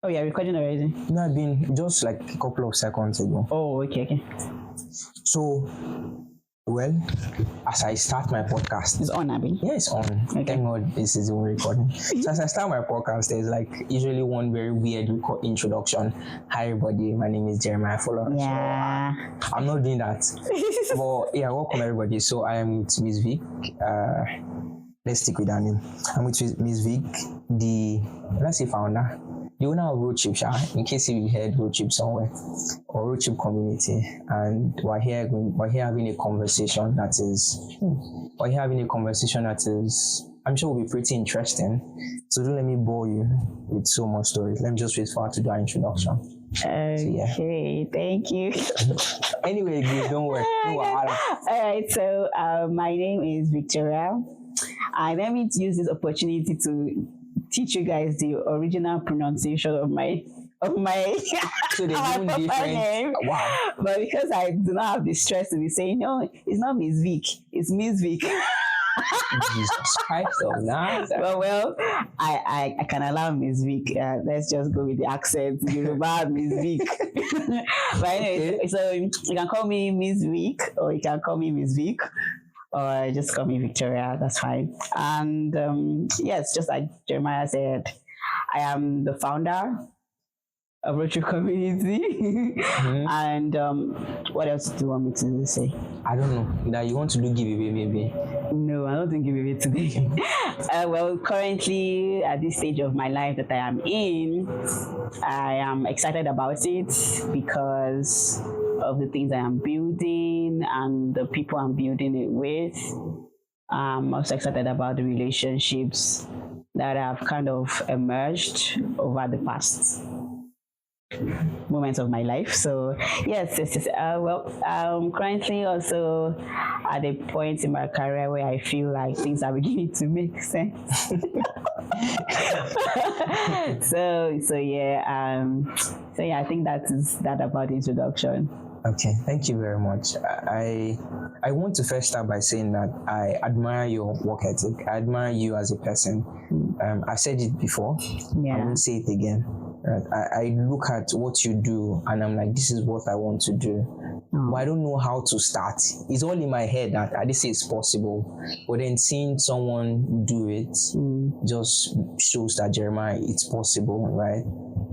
Oh, yeah, recording already. No, I've been just like a couple of seconds ago. Oh, okay. So, well, as I start my podcast, It's on, Abby. yeah, it's on. Okay. Thank God this is even recording. So as I start my podcast, there's like usually one very weird introduction. Hi everybody, my name is Jeremiah Fuller. Yeah. So, I'm not doing that. But yeah, welcome everybody. So I am with Miss Vic. Let's stick with that name. I'm with Miss Vic, let's say founder, the owner of Road Trip, in case you heard Road Trip somewhere, or Road Trip community, and we're here having a conversation that is, I'm sure will be pretty interesting. So don't let me bore you with so much stories. Let me just wait for her to do our introduction. Okay, thank you. Anyway, good, don't worry. All right, so my name is Victoria. And let me use this opportunity to teach you guys the original pronunciation of my so they even different name. Wow. But because I do not have the stress to be saying, no, it's not Miss Vic, it's Miss Vic. Jesus Christ of Nazareth. Well, I can allow Miss Vic. Let's just go with the accent. Yoruba Miss Vic. But anyway, okay. So you can call me Miss Vic, or you can call me Miss Vic, or just call me Victoria. That's fine. And yes, just like Jeremiah said, I am the founder of Road Trip Community. And what else do you want me to say? I don't know. That you want to do giveaway maybe? No, I don't think giveaway today. Well, currently at this stage of my life that I am in, I am excited about it because of the things I am building and the people I'm building it with. I'm also excited about the relationships that have kind of emerged over the past moments of my life. So yes. I'm currently also at a point in my career where I feel like things are beginning to make sense. So yeah, I think that is that about the introduction. Okay, thank you very much. I want to first start by saying that I admire your work ethic. I admire you as a person. I've said it before. Yeah. I won't say it again. Right? I look at what you do and I'm like, this is what I want to do. But I don't know how to start. It's all in my head that I just say it's possible. But then seeing someone do it just shows that Jeremiah, it's possible, right?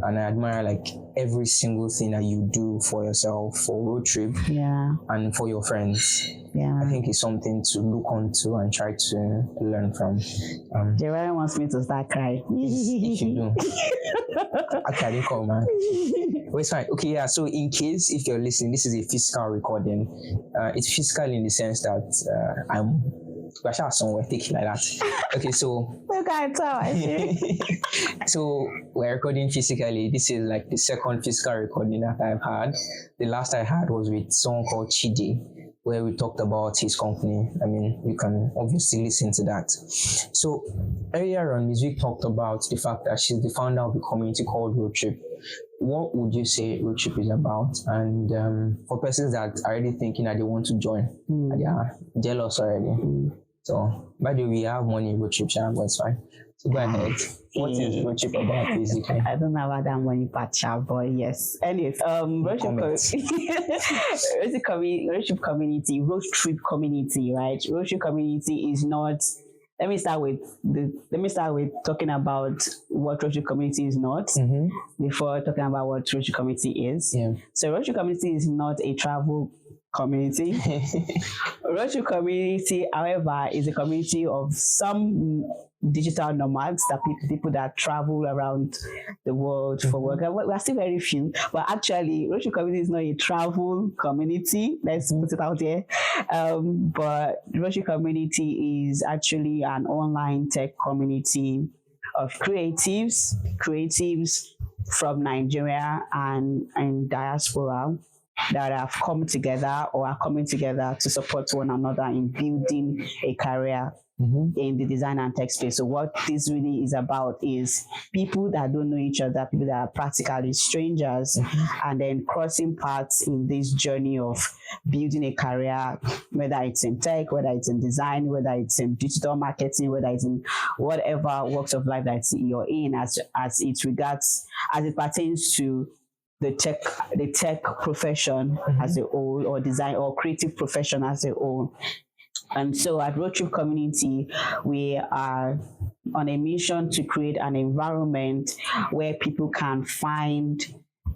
And I admire like every single thing that you do for yourself, for Road Trip, and for your friends. Yeah. I think it's something to look onto and try to learn from. Jeremiah wants me to start crying. If you do. Okay, I didn't call, man. Well, it's fine. Okay, yeah. So in case if you're listening, this is a physical recording. It's physical in the sense that I'm somewhere, take it like that. Okay, so so we're recording physically. This is like the second physical recording that I've had. The last I had was with someone called Chidi, where we talked about his company. I mean, you can obviously listen to that. So earlier on, Ms. Vic talked about the fact that she's the founder of a community called Road Trip. What would you say Road Trip is about? And for persons that are already thinking that they want to join, they are jealous already. So, by the way, we have money in Road Trip, but it's fine. So go ahead. What is Road Trip about, basically? I don't know about that money part, but yes. Anyways, Road Trip community, right? Road Trip community is not. Let me start with talking about what Road Trip community is not before talking about what Road Trip community is. Yeah. So Road Trip community is not a travel community. Road Trip community, however, is a community of some digital nomads, that people that travel around the world for work. We are still very few, but actually, Road Trip community is not a travel community. Let's put it out there. But Road Trip community is actually an online tech community of creatives from Nigeria and diaspora that have come together or are coming together to support one another in building a career in the design and tech space. So what this really is about is people that don't know each other, people that are practically strangers, and then crossing paths in this journey of building a career, whether it's in tech, whether it's in design, whether it's in digital marketing, whether it's in whatever walks of life that you're in, as it pertains to the tech profession as a whole, or design or creative profession as a whole. And so at Road Trip Community, we are on a mission to create an environment where people can find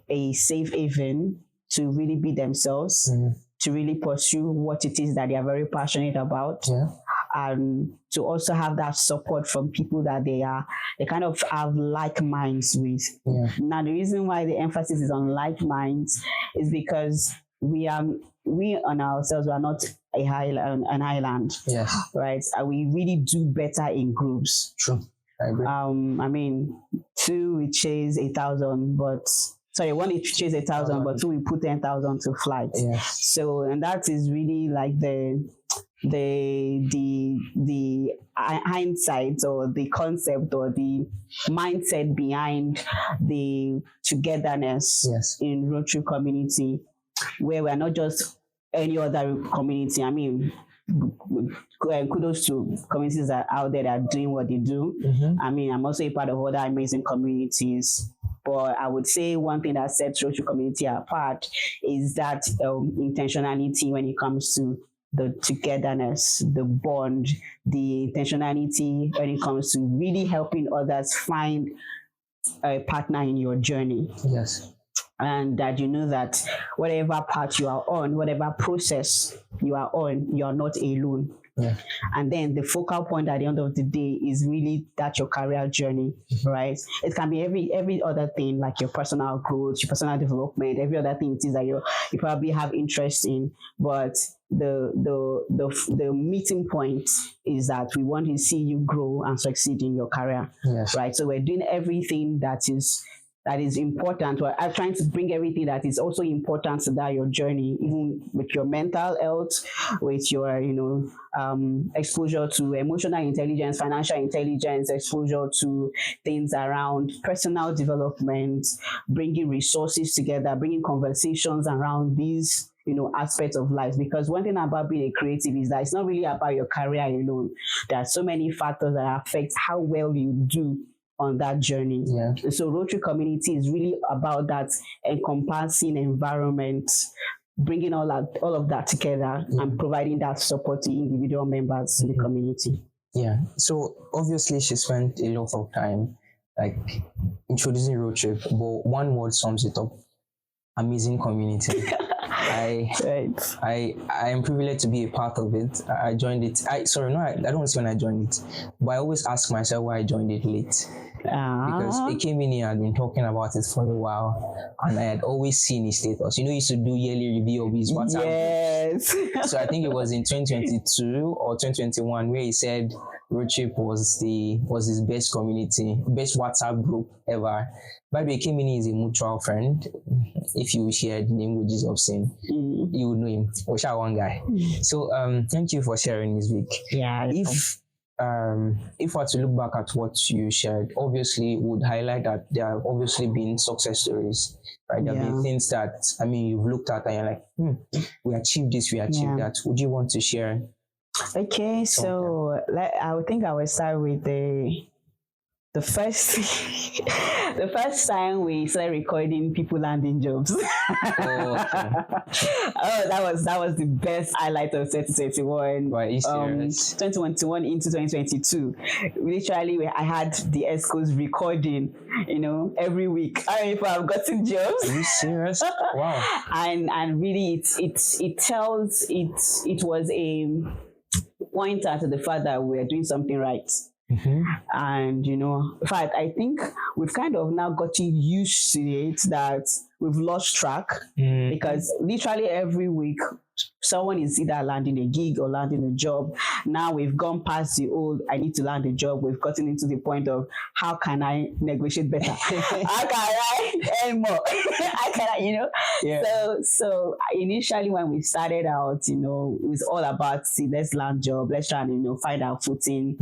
a safe haven to really be themselves, to really pursue what it is that they are very passionate about. And to also have that support from people that they kind of have like minds with. Now, the reason why the emphasis is on like minds is because we on ourselves, we are not an island. Right? We really do better in groups. True. I agree. I mean, two we chase 1,000, but sorry, one we chase 1,000, but two we put 10,000 to flight. So, and that is really like the hindsight, or the concept, or the mindset behind the togetherness in Road Trip Community, where we're not just any other community. I mean, kudos to communities that are out there that are doing what they do. I mean, I'm also a part of other amazing communities. But I would say one thing that sets Road Trip Community apart is that intentionality when it comes to the togetherness, the bond, the intentionality when it comes to really helping others find a partner in your journey. And that you know that whatever path you are on, whatever process you are on, you are not alone. And then the focal point at the end of the day is really that your career journey, right? It can be every other thing, like your personal growth, your personal development, every other thing it is that you probably have interest in. But the meeting point is that we want to see you grow and succeed in your career, right? So we're doing everything that is important. We're trying to bring everything that is also important to that your journey, even with your mental health, with your exposure to emotional intelligence, financial intelligence, exposure to things around personal development, bringing resources together, bringing conversations around these aspects of life. Because one thing about being a creative is that it's not really about your career alone. There are so many factors that affect how well you do on that journey. And so Road Trip Community is really about that encompassing environment, bringing all of that together and providing that support to individual members in the community. So obviously she spent a lot of time like introducing Road Trip, but one word sums it up: amazing community. I am privileged to be a part of it. I joined it. I don't want to say when I joined it, but I always ask myself why I joined it late. Because it came in here and I'd been talking about it for a while, and I had always seen his status. He used to do yearly review of his WhatsApp. So I think it was in 2022 or 2021 where he said Road Trip was his best community, best WhatsApp group ever. By the way, came in is a mutual friend. If you shared languages of sin, you would know him. Osha one guy. So thank you for sharing this week. If I were to look back at what you shared, obviously would highlight that there have obviously been success stories, right? There have been things that, you've looked at and you're like, we achieved this, we achieved that. Would you want to share? Okay, so I would think I would start with the first time we started recording people landing jobs. That was the best highlight of 2021. Are you serious? 2021 into 2022. Literally, I had the ESCOs recording, every week. I don't know if I've gotten jobs. Are you serious? Wow. And really, it was a pointer to the fact that we're doing something right. And in fact, I think we've kind of now gotten used to it that we've lost track, because literally every week someone is either landing a gig or landing a job. Now we've gone past the old, I need to land a job. We've gotten into the point of how can I negotiate better? How can I earn more? How can I, Yeah. So initially when we started out, it was all about, see, let's land job, let's try and, find our footing.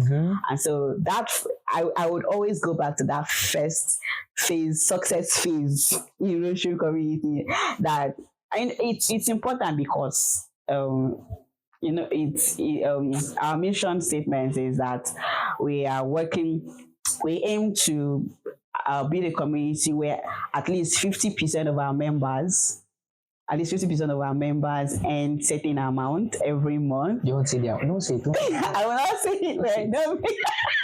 And so that, I would always go back to that first phase, success phase in Rotary community, that it's important because our mission statement is that we aim to build a community where at least 50% of our members earn certain amount every month. You won't say that. No, say it. I will not say it right now.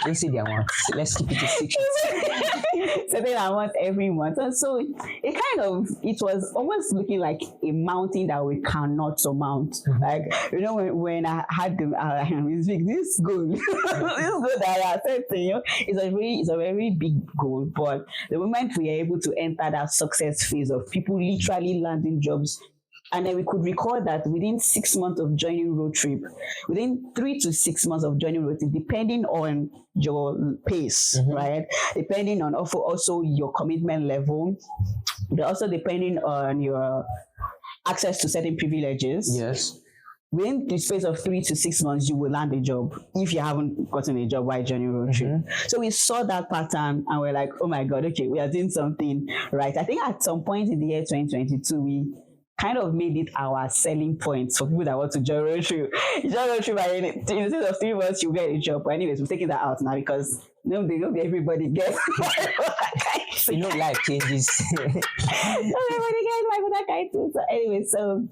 Don't say the amount. Let's keep it a secret. Certain amount every month. And so it was almost looking like a mountain that we cannot surmount. Like, when I had this goal, this goal that I said to you, it's a very big goal. But the moment we are able to enter that success phase of people literally landing jobs, and then we could record that within 6 months of joining Road Trip, within 3 to 6 months of joining Road Trip, depending on your pace, right? Depending on also your commitment level, but also depending on your access to certain privileges. Yes. Within the space of 3 to 6 months, you will land a job if you haven't gotten a job while joining Road Trip. So we saw that pattern and we're like, oh my God, okay, we are doing something right. I think at some point in the year 2022, we kind of made it our selling point for people that want to join Road Trip. You join Road Trip, and in the space of 3 months, you get a job. But anyways, we're taking that out now because everybody gets life changes. Everybody gets that kind of. So anyway, so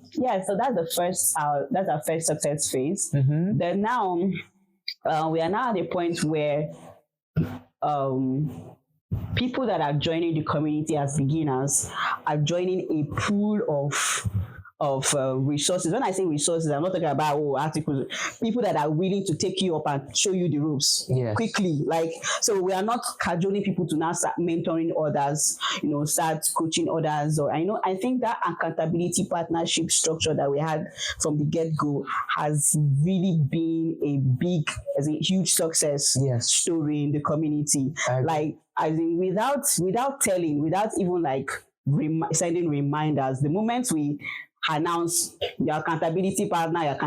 that's our first success phase. Then now, we are now at a point where people that are joining the community as beginners are joining a pool of resources. When I say resources, I'm not talking about articles. People that are willing to take you up and show you the ropes quickly. Like, so we are not cajoling people to now start mentoring others, start coaching others. Or I think that accountability partnership structure that we had from the get-go has really been a huge success story in the community. Like, as in without telling, without even like sending reminders, the moment we announce your accountability partner,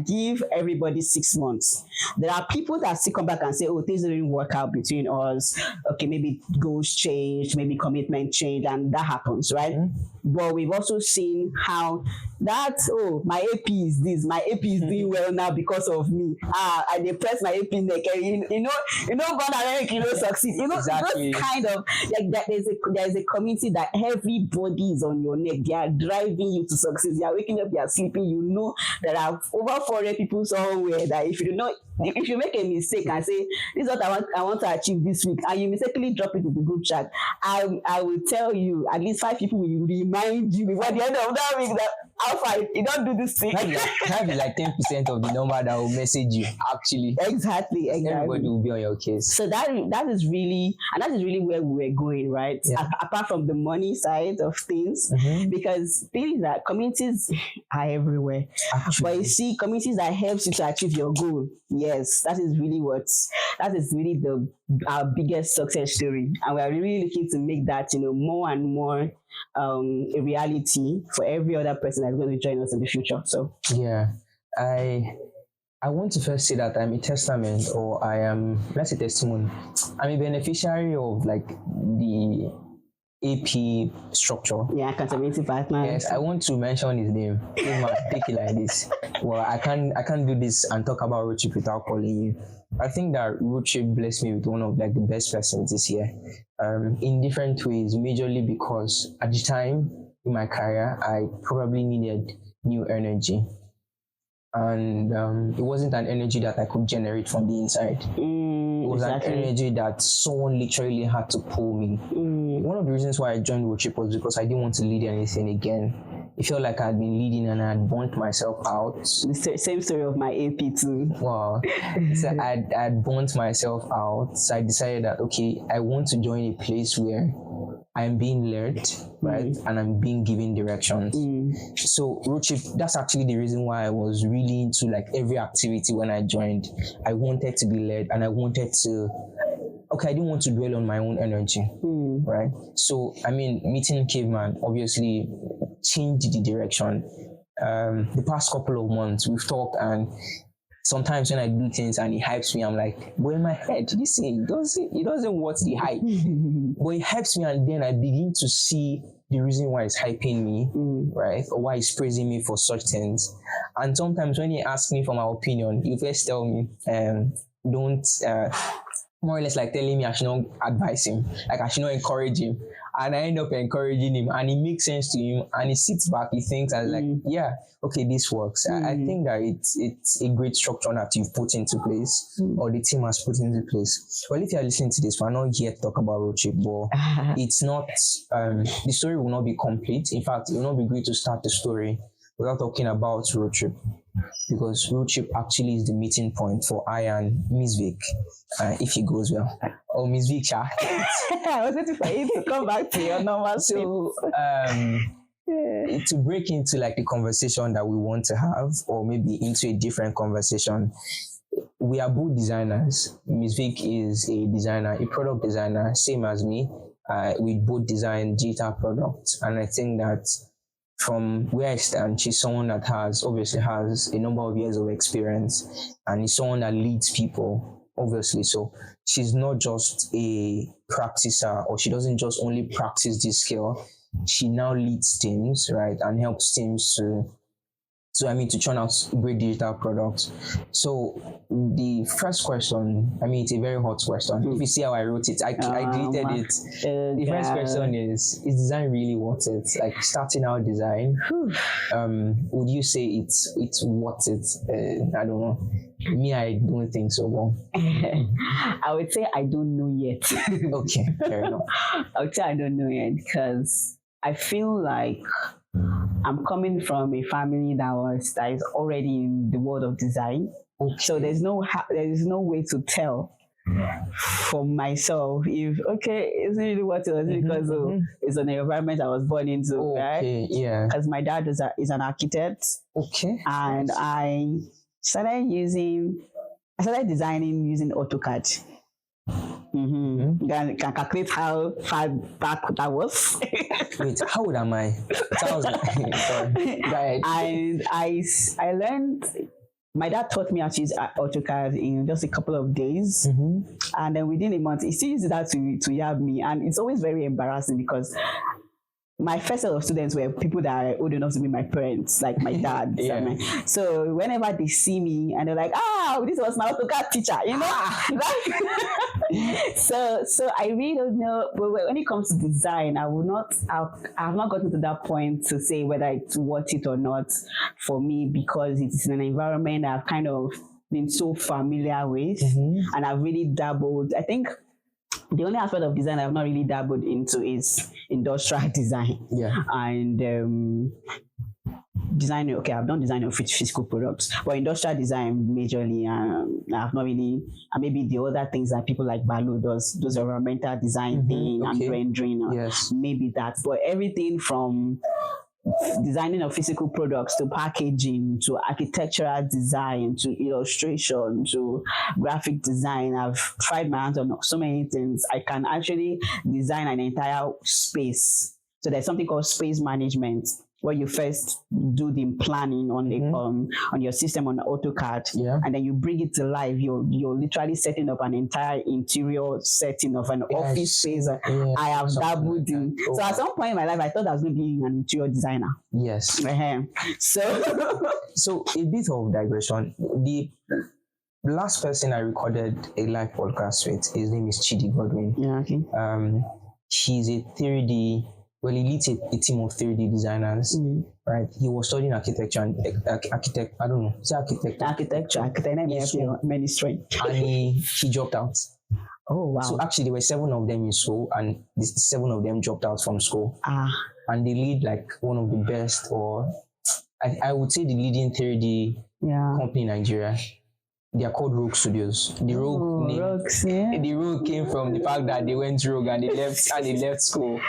give everybody 6 months. There are people that still come back and say, oh, things didn't work out between us. Okay, maybe goals changed, maybe commitment changed, and that happens, right? But we've also seen how my AP is this, my AP is doing well now because of me. I depress my AP neck, God, succeed. Exactly. Those kind of like that. There's a community that everybody is on your neck. They are driving you to succeed. You are waking up, you are sleeping. There are over 400 people somewhere that if you make a mistake and say, this is what I want to achieve this week, and you mistakenly drop it in the group chat, I will tell you, at least 5 people will remind you before the end of that week that Alpha, you don't do this thing. That be like 10% of the number that will message you, actually. Exactly. Everybody will be on your case. So that is really where we were going, right? Apart from the money side of things, because things that communities are everywhere. Actually. But you see, communities that helps you to achieve your goal. Yes, that is really our biggest success story, and we are really looking to make that more and more a reality for every other person that's going to join us in the future. So I want to first say that I'm a testament, or let's say testimony. I'm a beneficiary of like the AP structure. Yeah, accountability partner. Yes, I want to mention his name. Take it like this. Well, I can't do this and talk about Road Trip without calling you. I think that Road Trip blessed me with one of like the best persons this year. In different ways, majorly because at the time in my career, I probably needed new energy. And it wasn't an energy that I could generate from the inside. It was an energy that someone literally had to pull me. One of the reasons why I joined Road Trip was because I didn't want to lead anything again. It felt like I had been leading and I had burnt myself out. The same story of my AP too. Wow. So I had burnt myself out. So I decided that, okay, I want to join a place where I'm being led, right? And I'm being given directions. So road trip, that's actually the reason why I was really into like every activity when I joined. I wanted to be led, and I wanted to, okay, I didn't want to dwell on my own energy, right? So, I mean, meeting Caveman obviously changed the direction. The past couple of months, we've talked, and sometimes when I do things and he hypes me, I'm like, but in my head, this thing, it doesn't want the hype. But he hypes me, and then I begin to see the reason why he's hyping me, right? Or why he's praising me for such things. And sometimes when he asks me for my opinion, he first tell me, don't, more or less like telling me I should not advise him, like I should not encourage him. And I end up encouraging him, and it makes sense to him, and he sits back, he thinks, and like, yeah, okay, this works. I think that it's a great structure that you've put into place, or the team has put into place. Well, if you're listening to this, we're not yet talk about road trip, but it's not, the story will not be complete. In fact, it will not be great to start the story without talking about road trip, because road trip actually is the meeting point for I and Miss Vic, if it goes well. Or Miss Vic, I was waiting for you to come back to your normal. So, to break into like the conversation that we want to have, or maybe into a different conversation, we are both designers. Miss Vic is a designer, a product designer, same as me. We both design digital products, and I think that from where I stand, she's someone that obviously has a number of years of experience, and is someone that leads people, obviously. So she's not just a practicer, or she doesn't just only practice this skill. She now leads teams, right, and helps teams to churn out great digital products. So the first question, I mean, it's a very hot question. If you see how I wrote it, I deleted it. The first question is design really worth it? Like starting out design, would you say it's worth it? I don't know. Me, I don't think so. Well, I would say I don't know yet. Okay, fair enough. I would say I don't know yet, because I feel like I'm coming from a family that is already in the world of design. Okay. So there is no way to tell for myself if is it really what it was, because it's an environment I was born into, right? Yeah. Because my dad is an architect. Okay. And I started designing using AutoCAD. Can calculate how far back that was. Wait, how old am I? Sounds like, sorry. Right. And I learned. My dad taught me how to use AutoCAD in just a couple of days, and then within a month, he still uses that to yab me, and it's always very embarrassing because my first set of students were people that are old enough to be my parents, like my dad. Yeah. So whenever they see me and they're like, this was my AutoCAD teacher, you know? So I really don't know. But when it comes to design, I have not gotten to that point to say whether it's worth it or not for me, because it's in an environment I've kind of been so familiar with, and I've really dabbled. I think the only aspect of design I've not really dabbled into is industrial design. Yeah. And design. Okay, I've done design of physical products, but industrial design majorly. I've not really. And maybe the other things that people like Balu does, those environmental design thing and rendering. Yes. Maybe that, but everything from designing of physical products to packaging to architectural design to illustration to graphic design, I've tried my hands on so many things. I can actually design an entire space. So there's something called space management, where you first do the planning on the on your system on AutoCAD, and then you bring it to life. You're literally setting up an entire interior setting of an office space. I have dabbled in. So at some point in my life, I thought I was going to be an interior designer. Yes. So a bit of digression. The last person I recorded a live podcast with, his name is Chidi Godwin. Yeah. Okay. He's a 3D. Well, he leads a team of 3D designers, right? He was studying architecture and architect. I don't know. Is it architecture? Many strength. And he dropped out. Oh wow! So actually, there were 7 of them in school, and the 7 of them dropped out from school. And they lead like one of the best, or I would say the leading 3D company in Nigeria. They are called Rogue Studios. The Rogue name, Rogues, yeah. the Rogue came from the fact that they went rogue and they left school.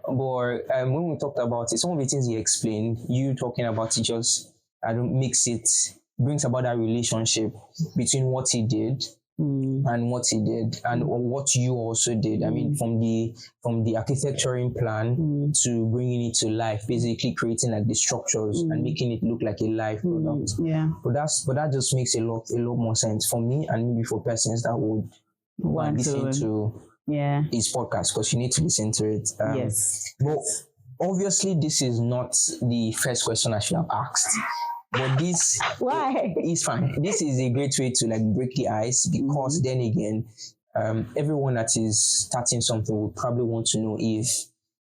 But when we talked about it, some of the things he explained, you talking about it, just I don't mix it, brings about that relationship between what he did and what he did and what you also did. I mean, from the architecturing plan to bringing it to life, basically creating like the structures and making it look like a live product. Yeah. But that just makes a lot more sense for me and maybe for persons that would Want listen to Yeah. his podcast, because you need to listen to it. Yes. But obviously, this is not the first question I should have asked. But this Why? is fine. This is a great way to like break the ice, because then again, everyone that is starting something will probably want to know if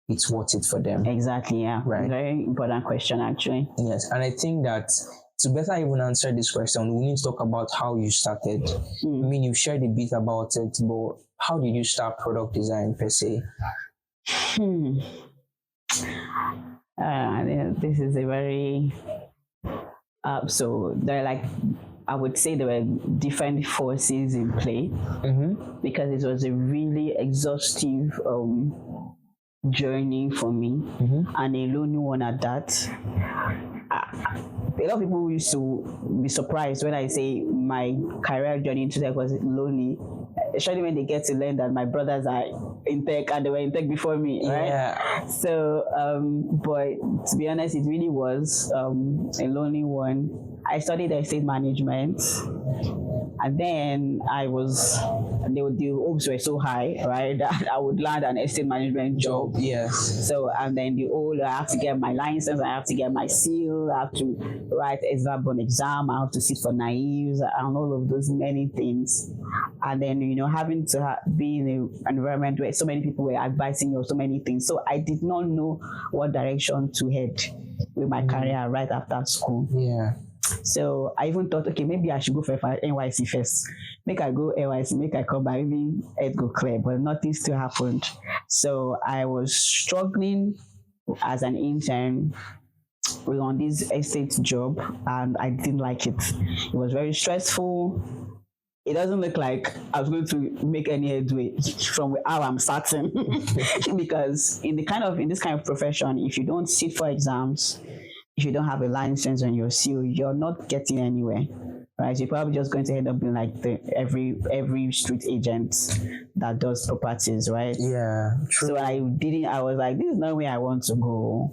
it's worth it for them. Exactly. Yeah. Right. Very important question, actually. Yes, and I think that to better even answer this question, we need to talk about how you started. I mean, you shared a bit about it, but how did you start product design per se? This is a very so there are like, I would say there were different forces in play because it was a really exhaustive journey for me and a lonely one at that. A lot of people used to be surprised when I say my career journey into tech was lonely, especially when they get to learn that my brothers are in tech and they were in tech before me, right? Yeah. So, but to be honest, it really was a lonely one. I studied estate management, and then the hopes were so high, right, that I would land an estate management job. Yes. So, and then I have to get my license, I have to get my seal, I have to write exam exam, I have to sit for naives and all of those many things. And then, having to be in an environment where so many people were advising you on so many things. So I did not know what direction to head with my career right after school. Yeah. So I even thought, okay, maybe I should go for NYC first. Make I go NYC, make I come back, maybe it go clear, but nothing still happened. So I was struggling as an intern on this estate job, and I didn't like it. It was very stressful. It doesn't look like I was going to make any headway from how I'm starting because in this kind of profession, if you don't sit for exams, if you don't have a license on your seal, you're not getting anywhere, right? You're probably just going to end up being like every street agent that does properties, right? Yeah, true. So I was like, this is not where I want to go.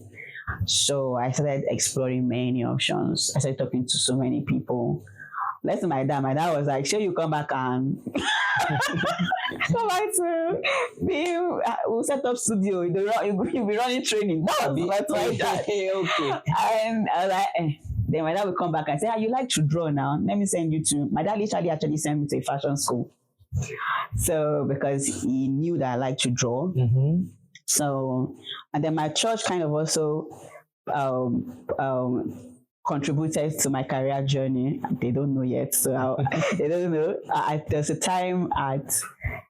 So I started exploring many options. I started talking to so many people. Let's my dad was like, sure, you come back and come back to we'll set up studio, you'll be running training. That's my dad. Okay. And I was like, Then my dad will come back and say, you like to draw now, let me send you to, my dad literally actually sent me to a fashion school. So because he knew that I like to draw. So, and then my church kind of also contributed to my career journey. They don't know yet, so they don't know. There's a time at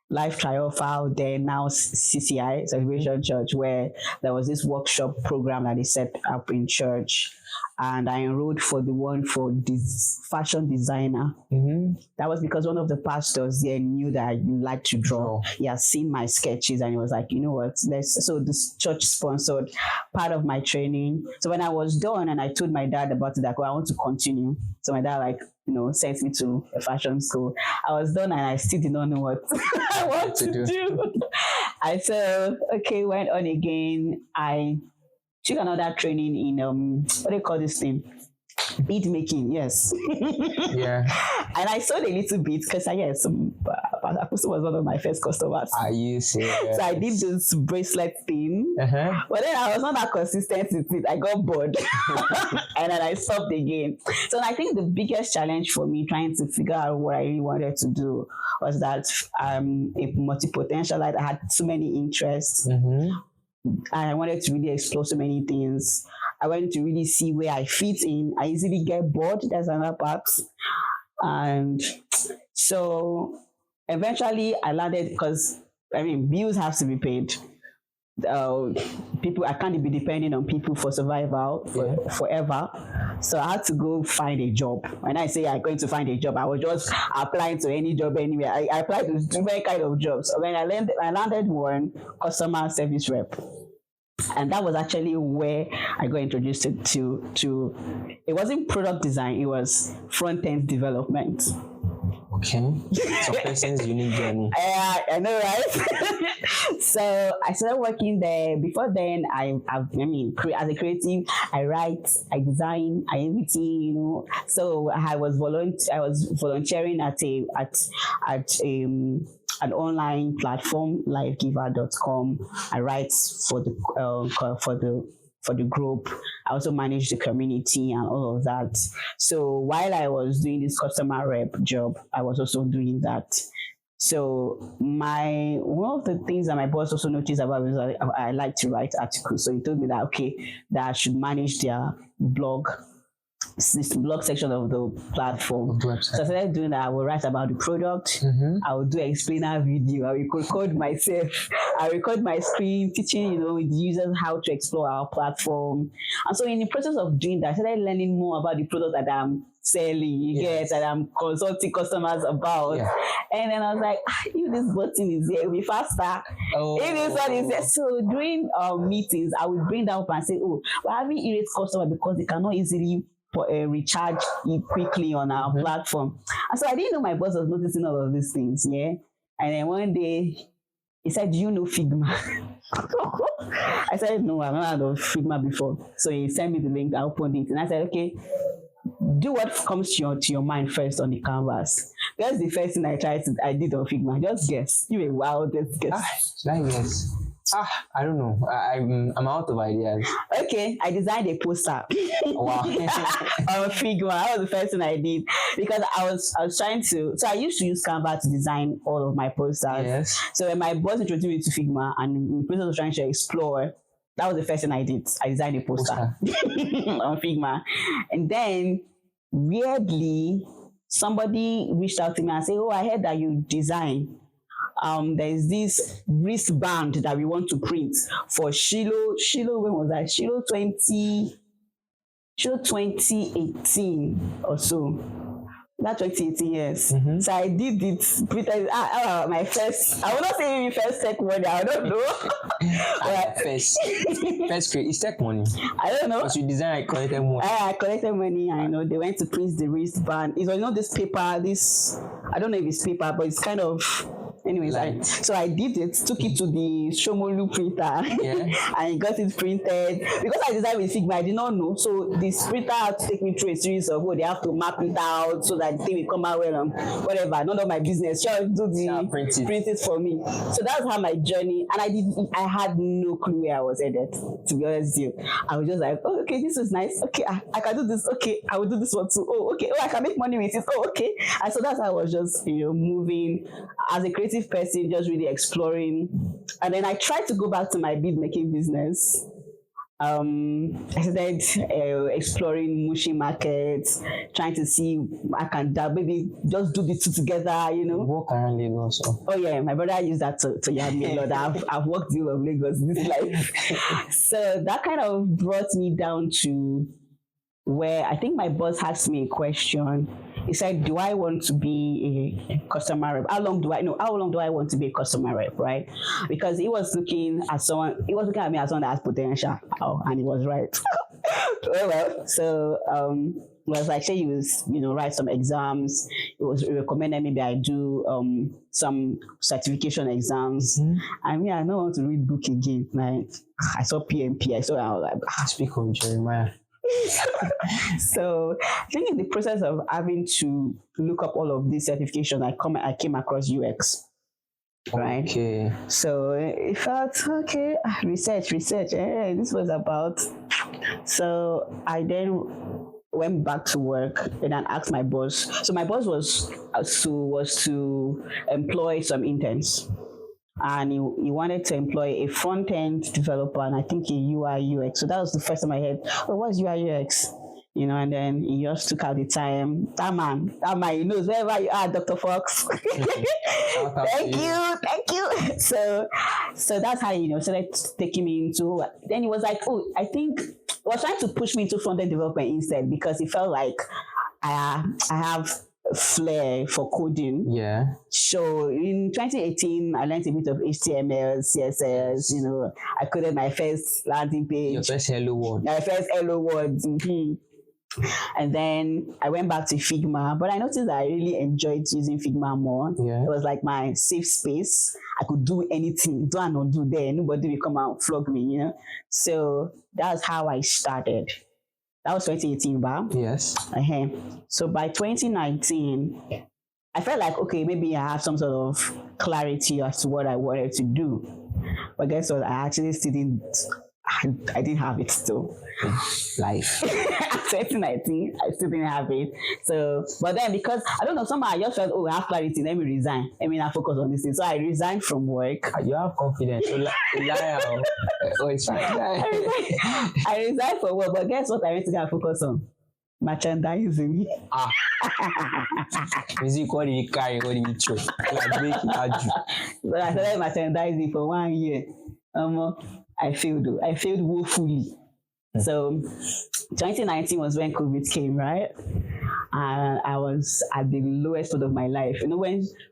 Life Triumphal, then now CCI, Celebration Church, where there was this workshop program that they set up in church, and I enrolled for the one for this fashion designer. That was because one of the pastors there knew that I like to draw. He had seen my sketches and he was like, you know what, so this church sponsored part of my training. So when I was done and I told my dad about it, like, I want to continue. So my dad sent me to a fashion school. I was done and I still did not know what I want to do. I said, okay, went on again. I took another training in what do you call this thing? Bead making, yes. Yeah. And I sold a little bit because Apostle was one of my first customers. Are you serious? So I did this bracelet thing. But then I was not that consistent with it. I got bored. And then I stopped again. So I think the biggest challenge for me trying to figure out what I really wanted to do was that I'm a multi-potentialite. I had too many interests. And I wanted to really explore so many things. I wanted to really see where I fit in. I easily get bored. That's another part. And so eventually I landed, because bills have to be paid. uh, people, I can't be depending on people for survival forever. So I had to go find a job. When I say I'm going to find a job, I was just applying to any job anywhere. I applied to different kind of jobs. So when I landed one, customer service rep. And that was actually where I got introduced to it wasn't product design, it was front end development. Okay. Some person's unique journey. I know, right? So I started working there. Before then, as a creative, I write, I design, I everything, you know. So I was volunteering at an online platform, livegiver.com. I write for the group. I also manage the community and all of that. So while I was doing this customer rep job, I was also doing that. So one of the things that my boss also noticed about was I like to write articles. So he told me that I should manage their blog, this blog section of the platform. So I started doing that. I will write about the product. I will do explainer video. I will record myself. I record my screen teaching, the users how to explore our platform. And so in the process of doing that, I started learning more about the product that I'm selling, that I'm consulting customers about. Yeah. And then I was like, if this button is here, it'll be faster. If this one is there. So during meetings, I would bring that up and say, we're having irate customer because they cannot easily recharge it quickly on our platform. And so I didn't know my boss was noticing all of these things, And then one day he said, do you know Figma? I said, no, I've not heard of Figma before. So he sent me the link, I opened it, and I said, okay, do what comes to your mind first on the canvas. That's the first thing I did on Figma. Just guess. Give a wildest guess. I don't know. I'm out of ideas. Okay, I designed a poster. Wow. On Figma. That was the first thing I did because I was trying to. So I used to use Canva to design all of my posters. Yes. So when my boss introduced me to Figma and the person was trying to explore, that was the first thing I did. I designed a poster. On Figma, and then weirdly, somebody reached out to me and said, "Oh, I heard that you design. There's this wristband that we want to print for Shiloh. When was that? Shiloh 2018 or so. That 2018 years. So I did it. My first. I would not say first tech money. I don't know. First it's tech money. I don't know. Because you design, I collected money. I collected money. I know they went to print the wristband. It was this paper. This I don't know if it's paper, but it's kind of. Anyways, so I did it, took it to the Shomolu printer, and got it printed. Because I designed with Figma, I did not know. So this printer had to take me through a series of they have to map it out so that the thing will come out well and whatever. None of my business. Just do the print it for me. So that's how my journey. And I had no clue where I was headed. To be honest with you, I was just like, oh, okay, this is nice. Okay, I can do this. Okay, I will do this one too. Oh, okay. Oh, I can make money with it. Oh, okay. And so that's how I was just moving as a creative person, just really exploring. And then I tried to go back to my bead making business. I started exploring mushi markets, trying to see I can maybe just do the two together, Walk around Lagos. Oh yeah, my brother used that to yard me a lot. I've walked the whole of Lagos this life. So that kind of brought me down to where I think my boss asked me a question. He said, do I want to be a customer rep? How long do I want to be a customer rep, right? Because he was looking at me as someone that has potential. And he was right. So it was like, say you write some exams. It recommended maybe I do some certification exams. I mean, I don't want to read book again. Like I saw PMP, I was like, speak of Jeremiah. So I think in the process of having to look up all of these certifications, I came across UX. Right. Okay. So it felt okay. Research. This was about. So I then went back to work and then asked my boss. So my boss was to employ some interns. And he wanted to employ a front-end developer and I think a UI UX. So that was the first time I heard, what's UI UX? And then he just took out the time. That man, he knows wherever you are, Dr. Fox. Thank you. you. So that's how started taking me into. Then it was like, oh, I think it was trying to push me into front end development instead because it felt like I have flair for coding. Yeah. So in 2018, I learned a bit of HTML, CSS. I coded my first landing page. Your first hello world. My first hello words. And then I went back to Figma, but I noticed that I really enjoyed using Figma more. Yeah. It was like my safe space. I could do anything, do and undo there. Nobody will come and flog me, So that's how I started. That was 2018, wow. Yes. So by 2019, I felt like, okay, maybe I have some sort of clarity as to what I wanted to do. But guess what? I actually still didn't have it still. Life. 2019, I still didn't have it. So, but then because I don't know, somehow I just felt, oh, I have clarity, let me resign. I focus on this thing. So I resigned from work. You have confidence. Liar. Oh, it's fine. I resigned from work, but guess what I went to go focus on? Merchandising. Music, what do you carry? What do you throw? So I started merchandising for 1 year. I failed woefully. So 2019 was when COVID came, right? And I was at the lowest point of my life.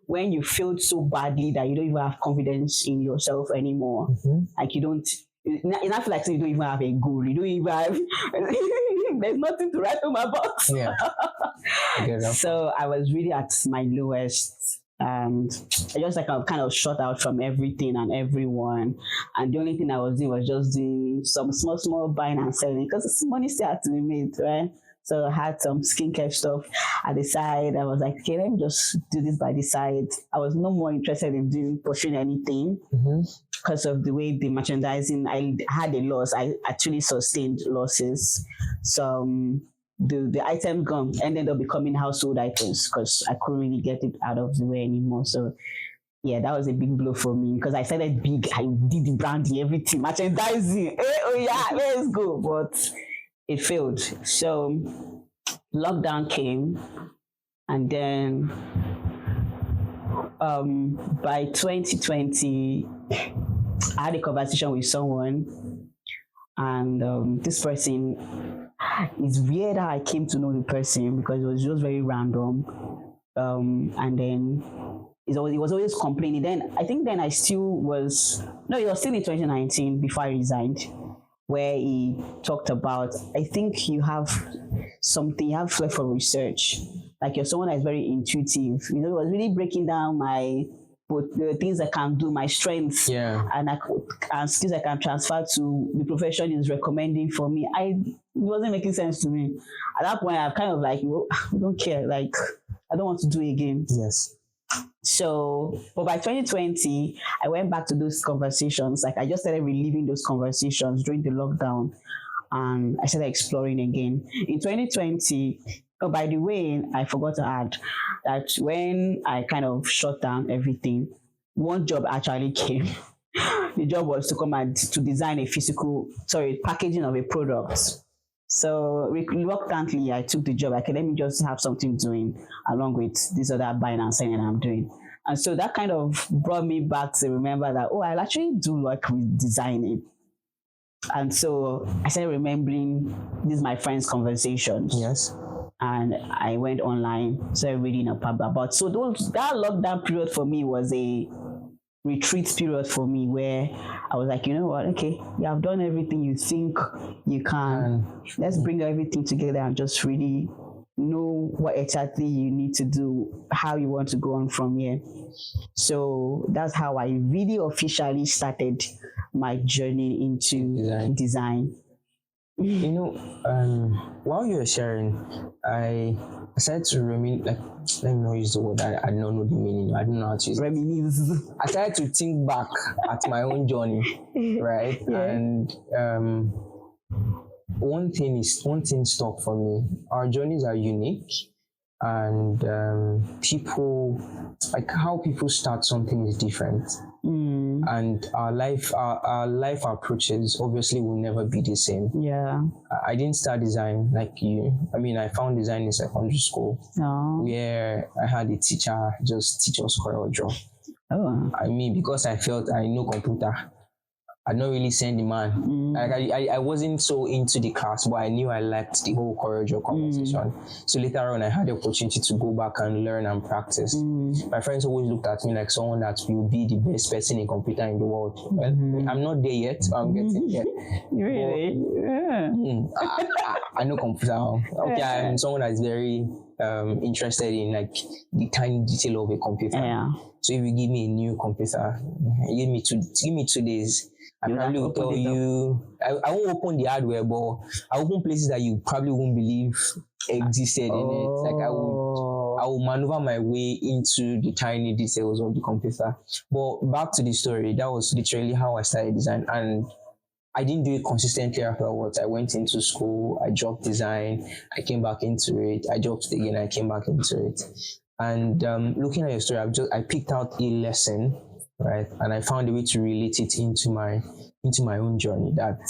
When you failed so badly that you don't even have confidence in yourself anymore. Like you don't. It's not like you don't even have a goal. You don't even have. There's nothing to write home about. Yeah. So I was really at my lowest. And I just kind of shut out from everything and everyone. And the only thing I was doing was just doing some small buying and selling because money still had to be made, right? So I had some skincare stuff at the side. I was like, okay, let me just do this by the side. I was no more interested in pursuing anything because of the way the merchandising, I had a loss. I actually sustained losses. So the item gone ended up becoming household items because I couldn't really get it out of the way anymore. So yeah, that was a big blow for me because I started big. I did the branding, everything, merchandising. Oh yeah, let's go. But it failed. So lockdown came, and then by 2020, I had a conversation with someone, and this person. It's weird how I came to know the person because it was just very random. And then he was always complaining. Then I think I still was, no, it was still in 2019 before I resigned, where he talked about, I think you have flair for research. Like you're someone that's very intuitive. It was really breaking down the things I can do, my strengths, and skills I can transfer to the profession is recommending for me. It wasn't making sense to me. At that point, I kind of like, I don't care. Like, I don't want to do it again. Yes. So, but by 2020, I went back to those conversations. Like, I just started reliving those conversations during the lockdown, and I started exploring again. In 2020, oh, by the way, I forgot to add that when I kind of shut down everything, one job actually came. The job was to come and to design packaging of a product. So reluctantly, I took the job. Okay, let me just have something doing along with this other buying and selling I'm doing. And so that kind of brought me back to remember that, I actually do like with designing. And so I started remembering these my friends' conversations. Yes. And I went online, started reading about. So that lockdown period for me was a retreat period for me where I was like, you know what? Okay, you have done everything you think you can. Let's bring everything together and just really know what exactly you need to do, how you want to go on from here. So that's how I really officially started my journey into design. While you were sharing, I started to remain like, let me not use the word. I don't know the meaning. I don't know how to use it. Reminisce. I started to think back at my own journey, right? Yeah. And one thing stuck for me. Our journeys are unique, and people, like how people start something is different. And our life approaches obviously will never be the same. Yeah. I didn't start design like you. I found design in secondary school, where I had a teacher just teach us Corel Draw. Oh. I mean, because I felt I know computer, I not really send the man. Like I wasn't so into the class, but I knew I liked the whole courage of conversation. So later on, I had the opportunity to go back and learn and practice. My friends always looked at me like someone that will be the best person in computer in the world. Well, I'm not there yet. I'm getting there. Really? I know computer. Okay, I'm someone that is very interested in like the tiny detail of a computer. Yeah. So if you give me a new computer, give me 2 days, I probably will tell you. I won't open the hardware, but I open places that you probably won't believe existed in it. Like I will maneuver my way into the tiny details of the computer. But back to the story, that was literally how I started design, and I didn't do it consistently afterwards. I went into school, I dropped design, I came back into it, I dropped it again, I came back into it. And looking at your story, I picked out a lesson, right? And I found a way to relate it into my own journey. That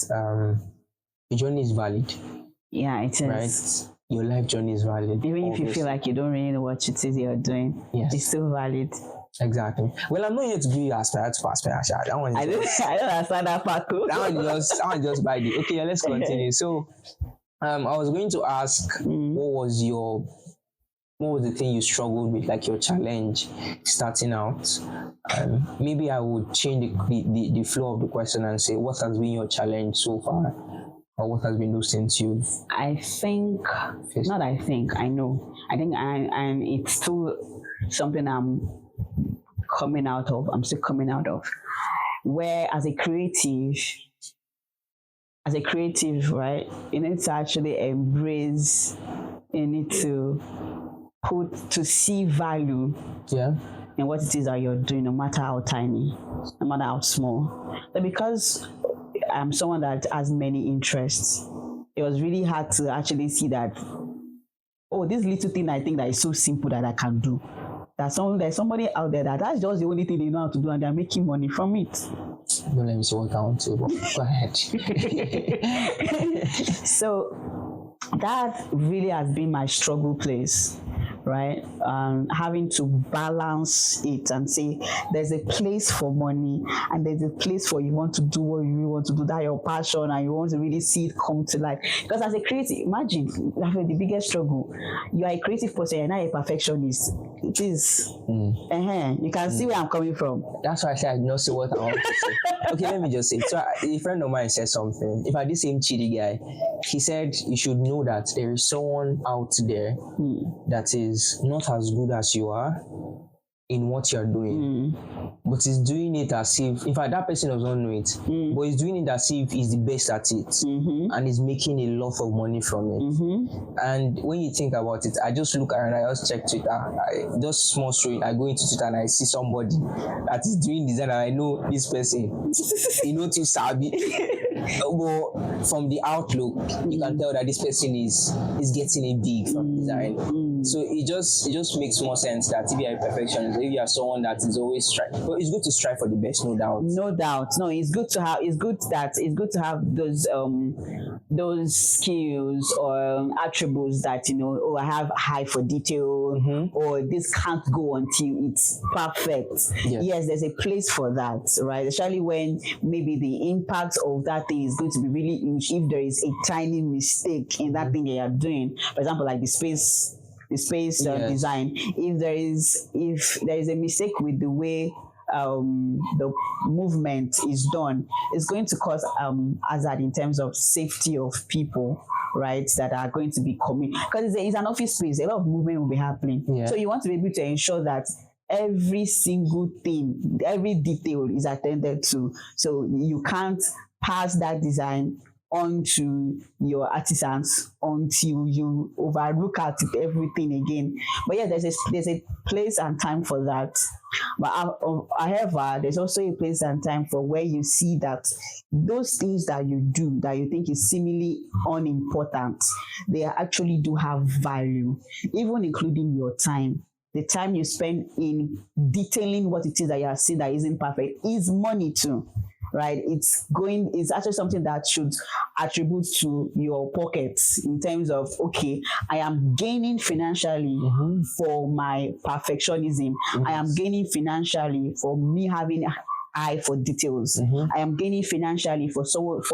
the journey is valid. Yeah, it is. Right? Your life journey is valid. Even if you feel like you don't really know what it is you're doing, yes, it's still valid. Exactly. Well, I'm not here to give you aspire to aspire. I don't understand that part too. I want just buy it. Okay, let's continue. So, I was going to ask, what was the thing you struggled with, like your challenge starting out? Maybe I would change the flow of the question and say, what has been your challenge so far? Or what has been those things you've I think I know. I think I'm it's still something I'm still coming out of. Where as a creative, right, you need to actually embrace, you need to see value in what it is that you're doing, no matter how tiny, no matter how small. But because I'm someone that has many interests, it was really hard to actually see that, oh, this little thing I think that is so simple that I can do. There's somebody out there that's just the only thing they know how to do, and they're making money from it. Don't let me say what I want to, but go ahead. So that really has been my struggle place, right? Having to balance it and say there's a place for money and there's a place for you want to do what you really want to do, that your passion, and you want to really see it come to life. Because as a creative, imagine the biggest struggle. You are a creative person, you're not a perfectionist. It is. You can see where I'm coming from. That's why I said I don't see what I want to say. Okay, let me just say. So a friend of mine said something. If I this same chidi guy, he said you should know that there is someone out there that is not as good as you are in what you're doing, but is doing it as if, in fact, that person does not know it, but is doing it as if he's the best at it, and is making a lot of money from it. And when you think about it, I just look around, I just check Twitter, just small story, I go into Twitter and I see somebody that is doing design, and I know this person, too savvy. But from the outlook, you can tell that this person is getting it big from design. So it just makes more sense that if you are a perfectionist, if you are someone that is always striving, but it's good to strive for the best, no doubt. No doubt. No, it's good to have those skills or attributes that, I have high for detail, or this can't go until it's perfect. Yes, there's a place for that, right? Especially when maybe the impact of that thing is going to be really huge. If there is a tiny mistake in that thing that you're doing, for example, like the space design, if there is a mistake with the way the movement is done, it's going to cause hazard in terms of safety of people, right, that are going to be coming, because it's an office space, a lot of movement will be happening. So you want to be able to ensure that every single thing, every detail is attended to, so you can't pass that design onto your artisans until you overlook at everything again. But yeah, there's a place and time for that. But however, there's also a place and time for where you see that those things that you do that you think is seemingly unimportant, they actually do have value, even including your time. The time you spend in detailing what it is that you are seeing that isn't perfect is money too. right? It's actually something that should attribute to your pockets in terms of, okay, I am gaining financially for my perfectionism. I am gaining financially for me having eye for details. I am gaining financially for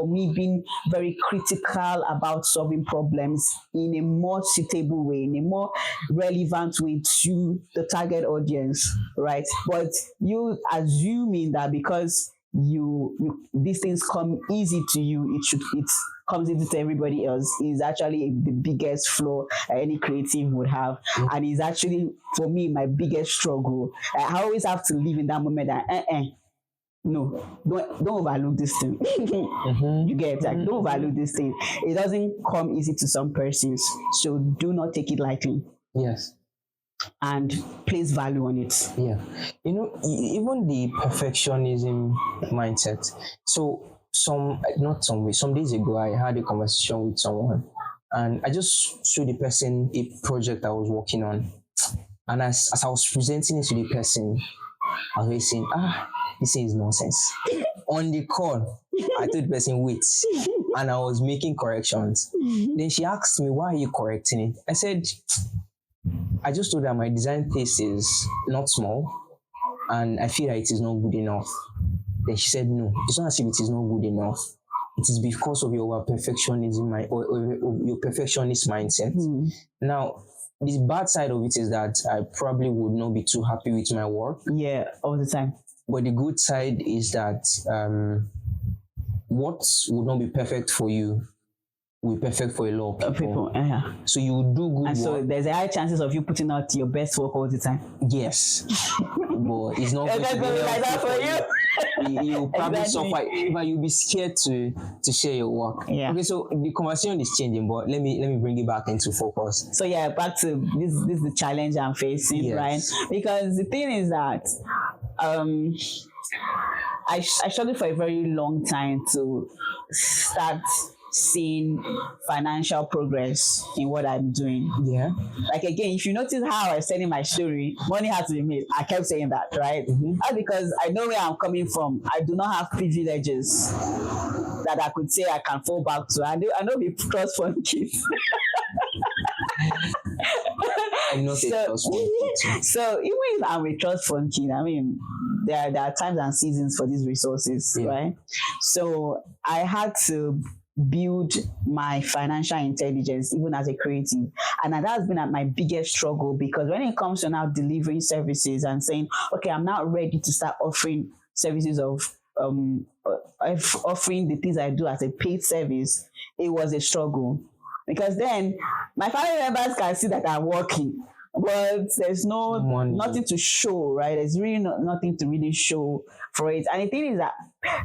me being very critical about solving problems in a more suitable way, in a more relevant way to the target audience, right? But you assuming that because you these things come easy to you, it comes easy to everybody else is actually the biggest flaw any creative would have, and is actually for me my biggest struggle. I always have to live in that moment that no, don't overlook this thing. You get like don't overlook this thing. It doesn't come easy to some persons, so do not take it lightly. Yes. And place value on it. Yeah. Even the perfectionism mindset. So some days ago, I had a conversation with someone, and I just showed the person a project I was working on, and as I was presenting it to the person, I was really saying, this thing is nonsense. On the call, I told the person, wait, and I was making corrections. Then she asked me, why are you correcting it? I said, I just told her my design taste is not small, and I feel that it is not good enough. Then she said, no, it's not as if it is not good enough. It is because of your perfectionism or your perfectionist mindset. Now, the bad side of it is that I probably would not be too happy with my work. Yeah, all the time. But the good side is that what would not be perfect for you will be perfect for a lot of people. So you will do good and work. So there's a high chances of you putting out your best work all the time. Yes. But it's not going to be like that for you. You'll probably suffer, but you'll be scared to share your work. Yeah. Okay, so the conversation is changing, but let me bring it back into focus. So yeah, back to this is the challenge I'm facing, right? Because the thing is that I struggled for a very long time to start seeing financial progress in what I'm doing. Yeah. Like again, if you notice how I was telling my story, money has to be made. I kept saying that, right? That's because I know where I'm coming from. I do not have privileges that I could say I can fall back to. I know we trust fund kids. I'm not a trust fund kid. So even if I'm a trust fund kid, I mean, there are times and seasons for these resources, right? So I had to build my financial intelligence even as a creative, and that has been my biggest struggle, because when it comes to now delivering services and saying, okay, I'm now ready to start offering services of offering the things I do as a paid service, it was a struggle, because then my family members can see that I'm working, but there's nothing to show, right? There's really nothing to really show for it. And the thing is that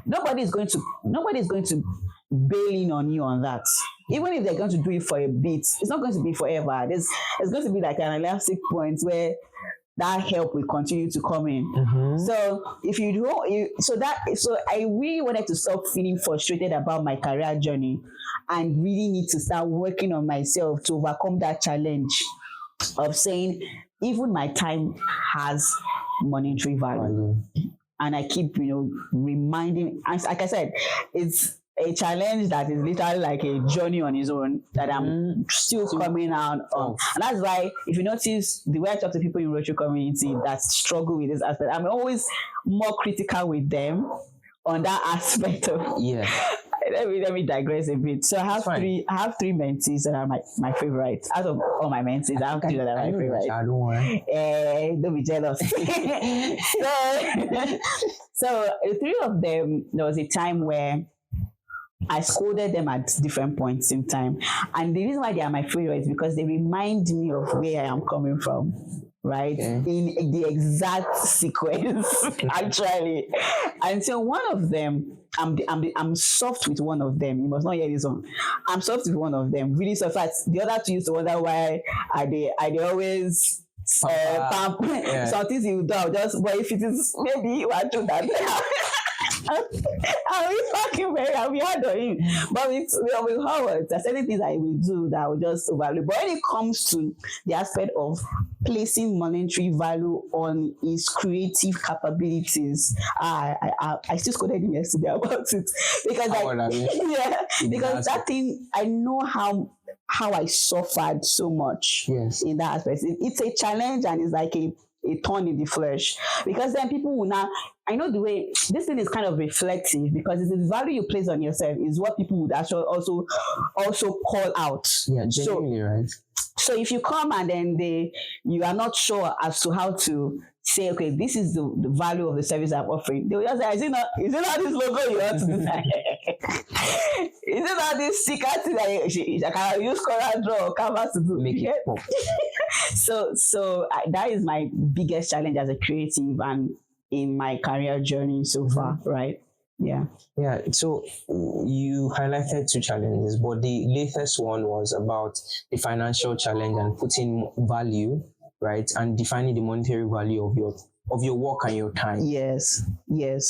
nobody's going to bail in on you on that. Even if they're going to do it for a bit, it's not going to be forever. There's going to be like an elastic point where that help will continue to come in. So if you do, I really wanted to stop feeling frustrated about my career journey and really need to start working on myself to overcome that challenge of saying even my time has monetary value. And I keep, reminding, like I said, it's a challenge that is literally like a journey on its own that I'm still coming out on. And that's why, if you notice, the way I talk to people in Rotary community that struggle with this aspect, I'm always more critical with them on that aspect of let me digress a bit. So I have three mentees that are my favorite. Out of all my mentees, I have three that are my favorite. I don't worry. Don't be jealous. So the three of them, there was a time where I scolded them at different points in time. And the reason why they are my favorites is because they remind me of where I am coming from, right? In the exact sequence, actually. And so one of them, I'm soft with one of them. You must not hear this one. I'm soft with one of them, really soft. The other two used to wonder why they always pump. Some things you do, but if it is maybe you are doing that. I was fucking very, I'll be hard on him. But with Howard, there's certain things I will do that I will just overlook. But when it comes to the aspect of placing monetary value on his creative capabilities, I still scolded him yesterday about it because yeah, because that thing, I know how I suffered so much in that aspect. It's a challenge and it's like a thorn in the flesh, because then people will now, I know the way this thing is kind of reflective, because it's the value you place on yourself is what people would actually also call out. Yeah, genuinely, right? So if you come and then you are not sure as to how to say, okay, this is the value of the service I'm offering, they will just say, is it not this logo you want to design? Is it not this sticker thing that I can use Corel Draw or Canvas to do? Make it pop. So that is my biggest challenge as a creative and in my career journey so far, right? Yeah. So you highlighted 2 challenges, but the latest one was about the financial challenge and putting value, right, and defining the monetary value of your work and your time. Yes.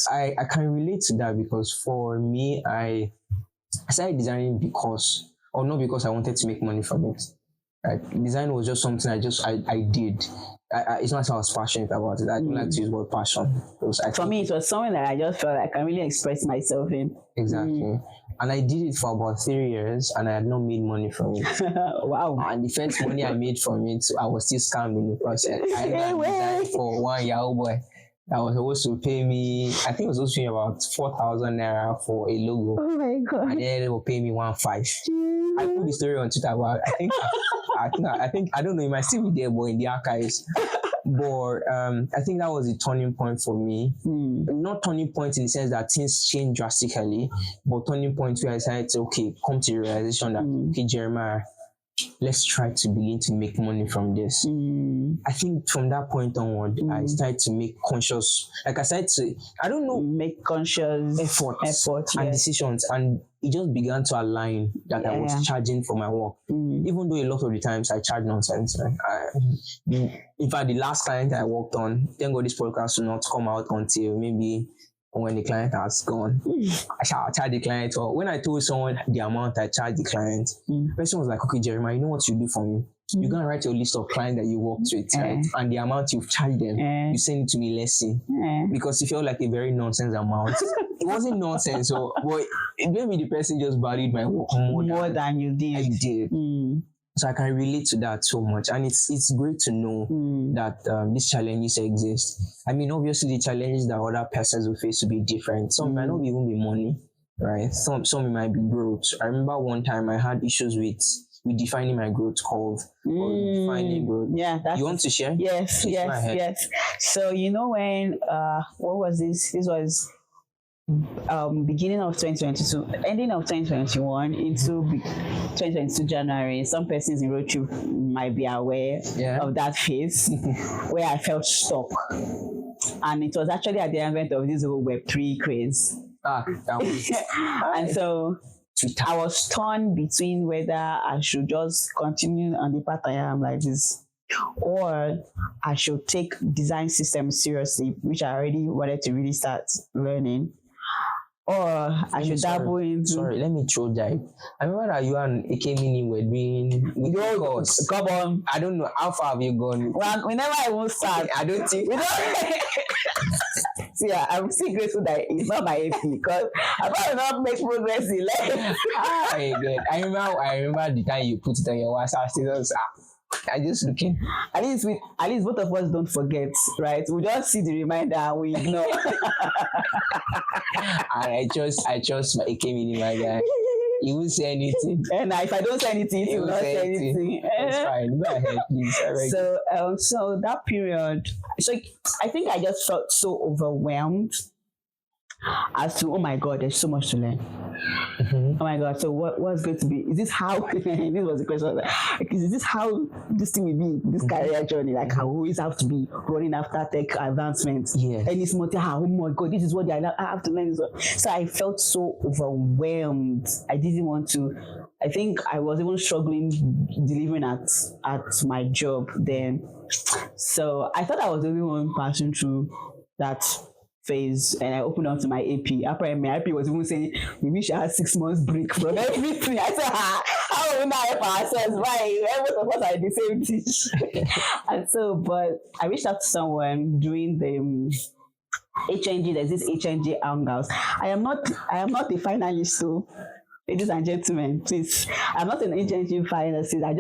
I can relate to that, because for me, I started designing not because I wanted to make money from it. Right? Design was just something I did. It's not how I was passionate about it. I don't like to use the word passion. For me, it was something that I just felt like I can really express myself in. Exactly. And I did it for about 3 years, and I had not made money from it. Wow. And the first money I made from it, I was still scammed in the process. I designed for one Yahoo boy that was supposed to pay me, I think it was supposed to pay me about 4,000 naira for a logo. Oh my God. And then they will pay me 1,500. I put the story on Twitter, but I think I don't know, it might still be there, but in the archives. But I think that was a turning point for me. Not turning point in the sense that things changed drastically, but turning point where I decided to come to the realization that okay, Jeremiah, let's try to begin to make money from this. I think from that point onward, I started to make conscious, make conscious efforts and decisions, and it just began to align that I was charging for my work. Even though a lot of the times I charge nonsense. In fact, the last client I worked on, thank God this podcast will not come out until maybe when the client has gone. I shall charge the client. Or when I told someone the amount I charged the client, the person was like, okay, Jeremiah, you know what you do for me? You're going to write your list of clients that you worked with, right? And the amount you've charged them, you send it to me, let's see. Because it felt like a very nonsense amount. It wasn't nonsense, but maybe the person just valued my work more than you did. I did. So I can relate to that so much, and it's great to know that these challenges exist. I mean, obviously the challenges that other persons will face will be different. Some might not even be money, right? Some might be growth. I remember one time I had issues with defining my growth curve or defining growth. Yeah, you want to share? Yes. So when what was this? This was beginning of 2022, ending of 2021 into 2022 January. Some persons in road trip might be aware of that phase where I felt stuck, and it was actually at the advent of this whole Web3 craze. And so I was torn between whether I should just continue on the path I am like this, or I should take design systems seriously, which I already wanted to really start learning. Or I should dabble into. Sorry, let me throw that. I remember that you and Ekemini were doing course. Come on. I don't know how far have you gone. Well, we never even start. I don't think. See, I'm still grateful that it's not my AP, because I probably not make progress in life. I remember the time you put it on your WhatsApp status. I just looking. At least both of us don't forget, right? We just see the reminder and we ignore. And I trust my Ekemini, my guy. He won't say anything. And if I don't say anything, he will not say anything. That's fine. Go ahead, please. So that period, so I think I just felt so overwhelmed as to, oh my God, there's so much to learn. Oh my God, so what's going to be? Is this how, this was the question, is this how this thing will be, this career journey? Like, I always have to be running after tech advancements. And it's not, oh my God, this is what I have to learn. So I felt so overwhelmed. I didn't want to, I think I was even struggling delivering at my job then. So I thought I was the only one passing through that phase and I opened up to my AP. Apparently, my AP was even saying, we wish I had 6 months break from everything. I said, how will we not help ourselves? Why? Most of us are the same teach. And so, but I reached out to someone during the HNG, there's this HNG hangouts. I am not a finalist, so ladies and gentlemen, please. I'm not an HNG finalist. I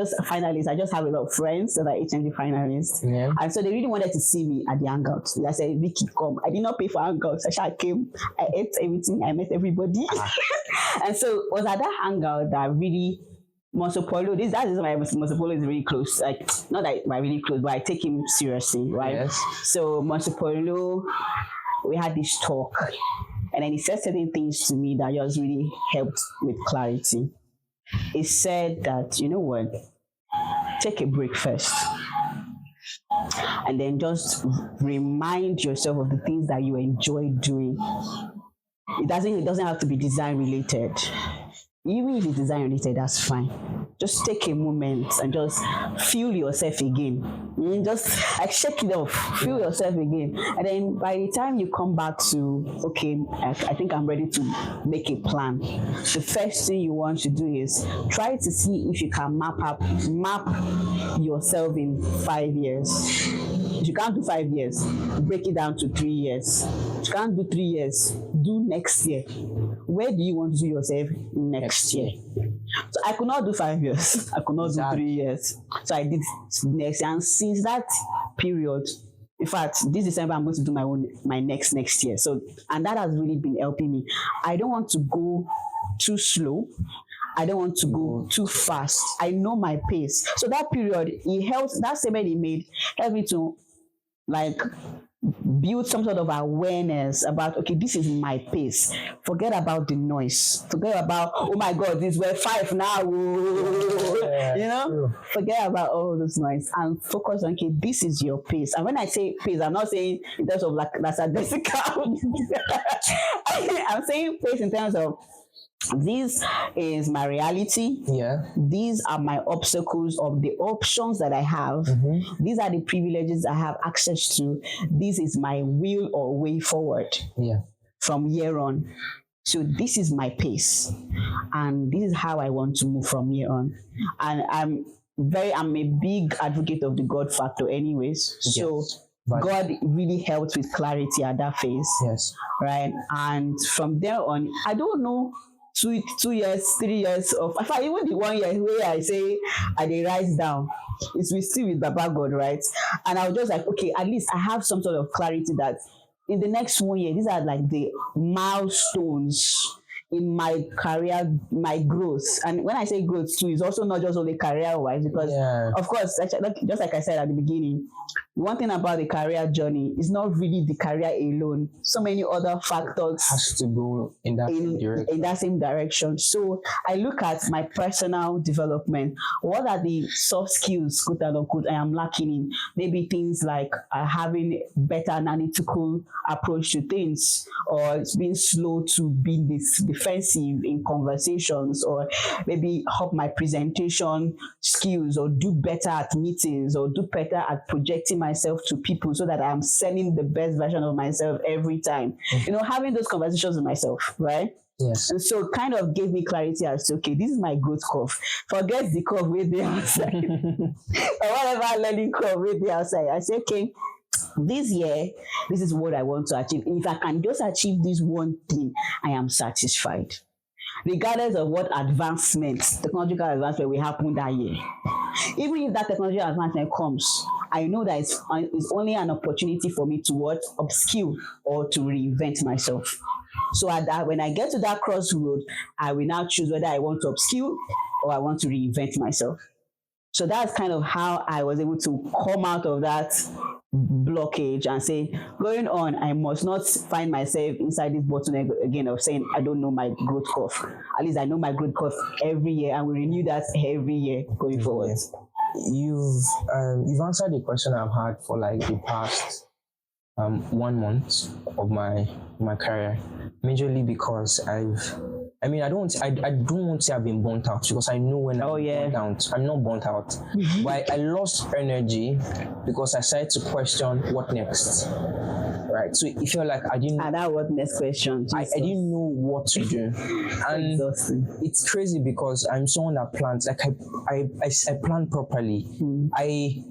just have a lot of friends that are HNG finalists. Yeah. And so they really wanted to see me at the hangouts. I said, Vicky, come. I did not pay for hangouts. I came, I ate everything, I met everybody. And so it was at that hangout that really Monsopolo, that is why Monsopolo is really close. Like, not that we're really close, but I take him seriously, right? Yes. So Monsopolo, we had this talk, and then he said certain things to me that just really helped with clarity. He said that, you know what, take a break first, and then just remind yourself of the things that you enjoy doing. It doesn't have to be design related. Even if it's design related, that's fine. Just take a moment and just feel yourself again. Just like shake it off, feel yourself again. And then by the time you come back to, okay, I think I'm ready to make a plan. The first thing you want to do is try to see if you can map yourself in 5 years. If you can't do 5 years, break it down to 3 years. If you can't do 3 years, do next year. Where do you want to see yourself next year? So I could not do 5 years. I could not do 3 years. So I did next year. And since that period, in fact, this December, I'm going to do my next year. So, and that has really been helping me. I don't want to go too slow. I don't want to go too fast. I know my pace. So that period, that statement he made helped me to like build some sort of awareness about, okay, this is my pace. Forget about the noise. Forget about, oh my God, this we're 5 now. True. Forget about all this noise and focus on, okay, this is your pace. And when I say pace, I'm not saying in terms of like that's a decimal. I'm saying pace in terms of, this is my reality. Yeah. These are my obstacles of the options that I have. These are the privileges I have access to. This is my will or way forward. Yeah. From here on. So this is my pace. And this is how I want to move from here on. And I'm a big advocate of the God factor anyways. So yes. God really helped with clarity at that phase. Yes. Right. And from there on, I don't know, 2 years, 3 years of, in fact, even the 1 year where I say I dey rise down, it's still with Baba God, right? And I was just like, okay, at least I have some sort of clarity that in the next 1 year, these are like the milestones in my career, my growth. And when I say growth too, it's also not just only career-wise, because of course, just like I said at the beginning, one thing about the career journey is not really the career alone. So many other factors has to go in that same direction. So I look at my personal development. What are the soft skills, quote unquote, I am lacking in? Maybe things like having better analytical approach to things, or being slow to be defensive in conversations, or maybe up my presentation skills, or do better at meetings, or do better at projecting myself to people so that I'm selling the best version of myself every time. Having those conversations with myself, right? Yes. And so it kind of gave me clarity as to, okay, this is my growth curve. Forget the curve with the outside. Or whatever learning curve with the outside. I say, okay, this year, this is what I want to achieve. If I can just achieve this one thing, I am satisfied. Regardless of what technological advancement will happen that year. Even if that technological advancement comes, I know that it's only an opportunity for me to upskill or to reinvent myself. So when I get to that crossroad, I will now choose whether I want to upskill or I want to reinvent myself. So that's kind of how I was able to come out of that blockage and say, going on, I must not find myself inside this bottleneck again of saying, I don't know my growth curve. At least I know my growth curve every year, and we renew that every year going forward. You've answered the question I've had for like the past 1 month of my career, majorly because I don't want to say I've been burnt out, because I know when burnt out. I'm not burnt out. But I lost energy because I started to question what next. right? So it felt like I didn't. And that was next question. I didn't know what to do, and Exhausting. it's crazy because I'm someone that plans. Like I plan properly. I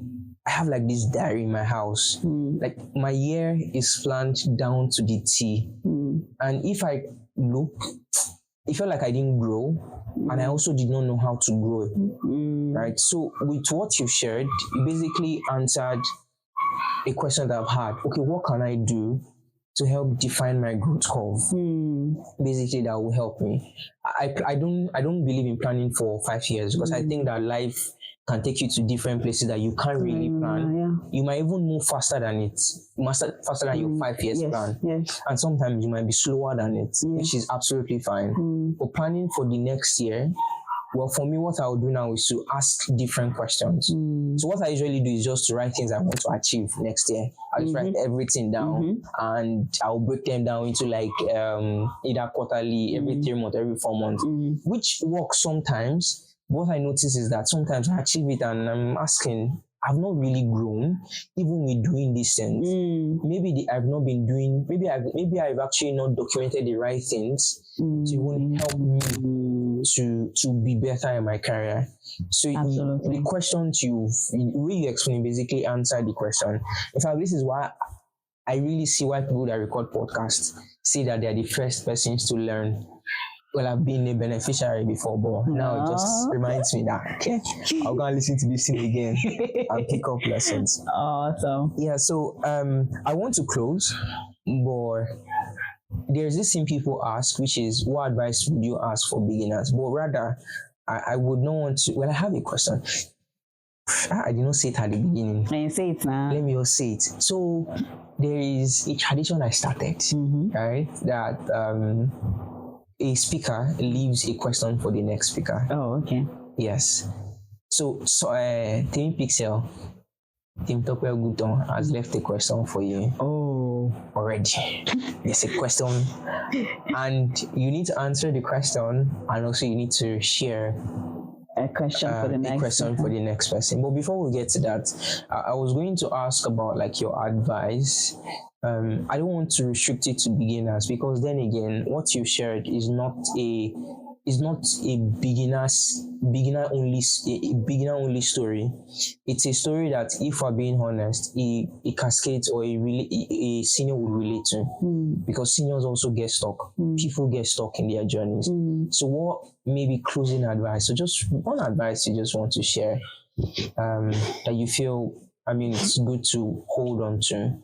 have like this diary in my house. Like my year is planned down to the T. And if I look, it felt like I didn't grow, and I also did not know how to grow. Right. So with what you shared, you basically answered a question that I've had. Okay, what can I do to help define my growth curve? Basically, that will help me. I don't believe in planning for 5 years because I think that life can take you to different places that you can't really plan. You might even move faster than it, faster than your 5 years plan. And sometimes you might be slower than it, which is absolutely fine. But planning for the next year, well, for me, what I'll do now is to ask different questions. So what I usually do is just to write things I want to achieve next year. I'll just write everything down, and I'll break them down into like either quarterly, every 3 months, every 4 months, which works sometimes. What I notice is that sometimes I achieve it and I'm asking, I've not really grown, even with doing these things. Maybe I've not been doing, maybe I've actually not documented the right things to even help me to be better in my career. So the questions the way you explain basically answer the question. In fact, this is why I really see why people that record podcasts say that they're the first persons to learn. Well, I've been a beneficiary before, but now it just reminds me that, okay, I'll go and listen to this thing again and pick up lessons. Awesome. Yeah, so I want to close, but there's this thing people ask, which is, what advice would you ask for beginners? But rather, I would not want to, well, I have a question. I did not say it at the beginning. Can you say it now? Let me just say it. So there is a tradition I started, right? That a speaker leaves a question for the next speaker. Oh, okay. Yes. So Team Pixel, Team Topwell Guton has left a question for you. Oh. Already. There's a question, and you need to answer the question, and also you need to share a question for the next person. But before we get to that, I was going to ask about like your advice. I don't want to restrict it to beginners, because then again, what you shared is not a beginner only story. It's a story that, if we're being honest, a cascades or a senior would relate to, because seniors also get stuck. People get stuck in their journeys. So what maybe closing advice? So just one advice you just want to share that you feel, it's good to hold on to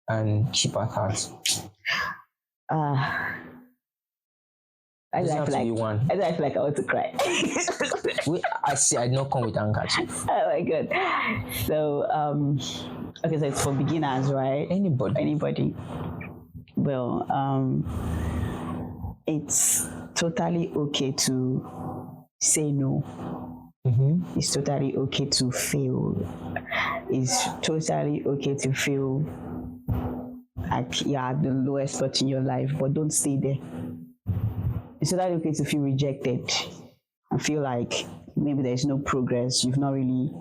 and keep at heart. I feel like I want to cry. I did not come with handkerchief. Oh my god. So okay, so it's for beginners, right? Anybody. Well, it's totally okay to say no. It's totally okay to fail. It's totally okay to feel like you're at the lowest spot in your life, but don't stay there. It's totally okay to feel rejected and feel like maybe there's no progress. You've not really,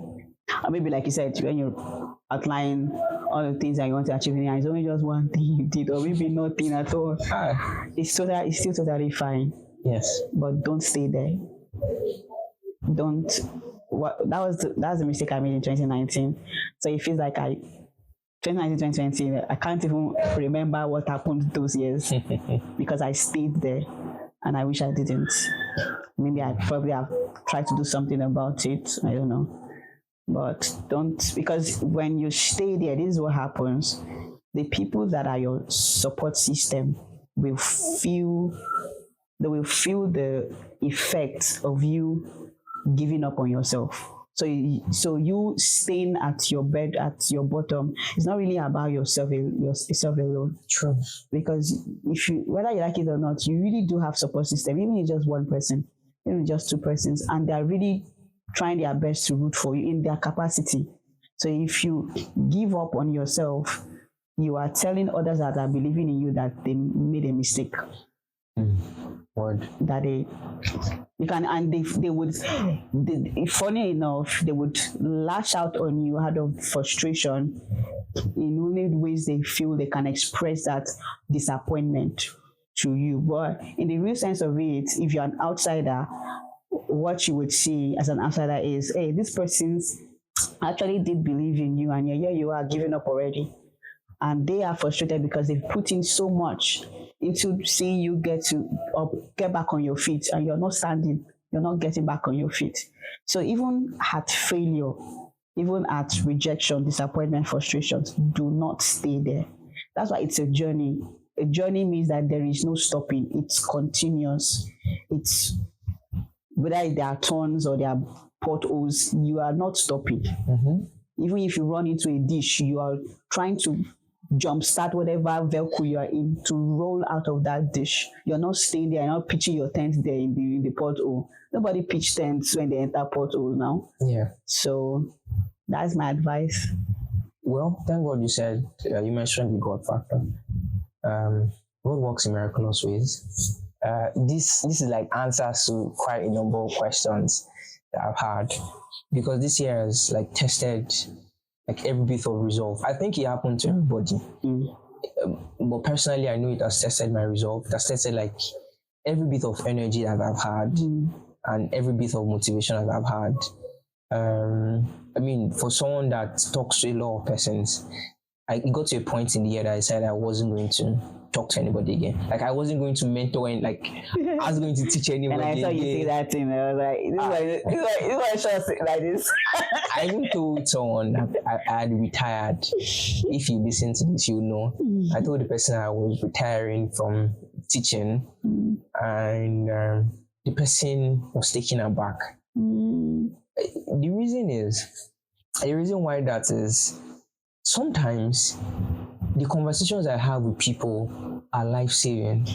or maybe like you said, when you're outlining all the things that you want to achieve, and it's only just one thing you did, or maybe nothing at all. It's still totally fine. Yes. But don't stay there. That's the mistake I made in 2019. So it feels like 2019, 2020, I can't even remember what happened those years because I stayed there, and I wish I didn't. Maybe I probably have tried to do something about it. I don't know. But don't, because when you stay there, this is what happens. The people that are your support system will feel the effects of you giving up on yourself. So you staying at your bottom, it's not really about yourself alone. True. Because whether you like it or not, you really do have support system, even if just one person, even just two persons, and they're really trying their best to root for you in their capacity. So if you give up on yourself, you are telling others that are believing in you that they made a mistake. Word. that you can, and they would, funny enough, they would lash out on you out of frustration in only ways they feel they can express that disappointment to you. But in the real sense of it, if you're an outsider, what you would see as an outsider is, hey, this person's actually did believe in you, and yeah, you are giving up already. And they are frustrated because they've put in so much into seeing you get back on your feet, and you're not standing, you're not getting back on your feet. So even at failure, even at rejection, disappointment, frustrations, do not stay there. That's why it's a journey. A journey means that there is no stopping. It's continuous. It's whether there are turns or there are potholes, you are not stopping. Even if you run into a dish, you are trying to jumpstart whatever vehicle you are in to roll out of that dish. You're not staying there, you're not pitching your tent there in the pothole. Nobody pitch tents when they enter pothole now. Yeah. So that's my advice. Well, thank God you said, you mentioned the God factor. God works in miraculous ways. This is like answers to quite a number of questions that I've had, because this year has like tested like every bit of resolve. I think it happened to everybody. But personally, I know it has tested my resolve. It has tested like every bit of energy that I've had and every bit of motivation that I've had. I mean, for someone that talks to a lot of persons, I got to a point in the year that I said I wasn't going to talk to anybody again. Like I wasn't going to mentor and like I was going to teach anybody. And I saw you say that thing. I was like, this is like this. I even told someone I had retired. If you listen to this, you know. I told the person I was retiring from teaching, and the person was taken aback. The reason why that is, sometimes the conversations I have with people are life-saving.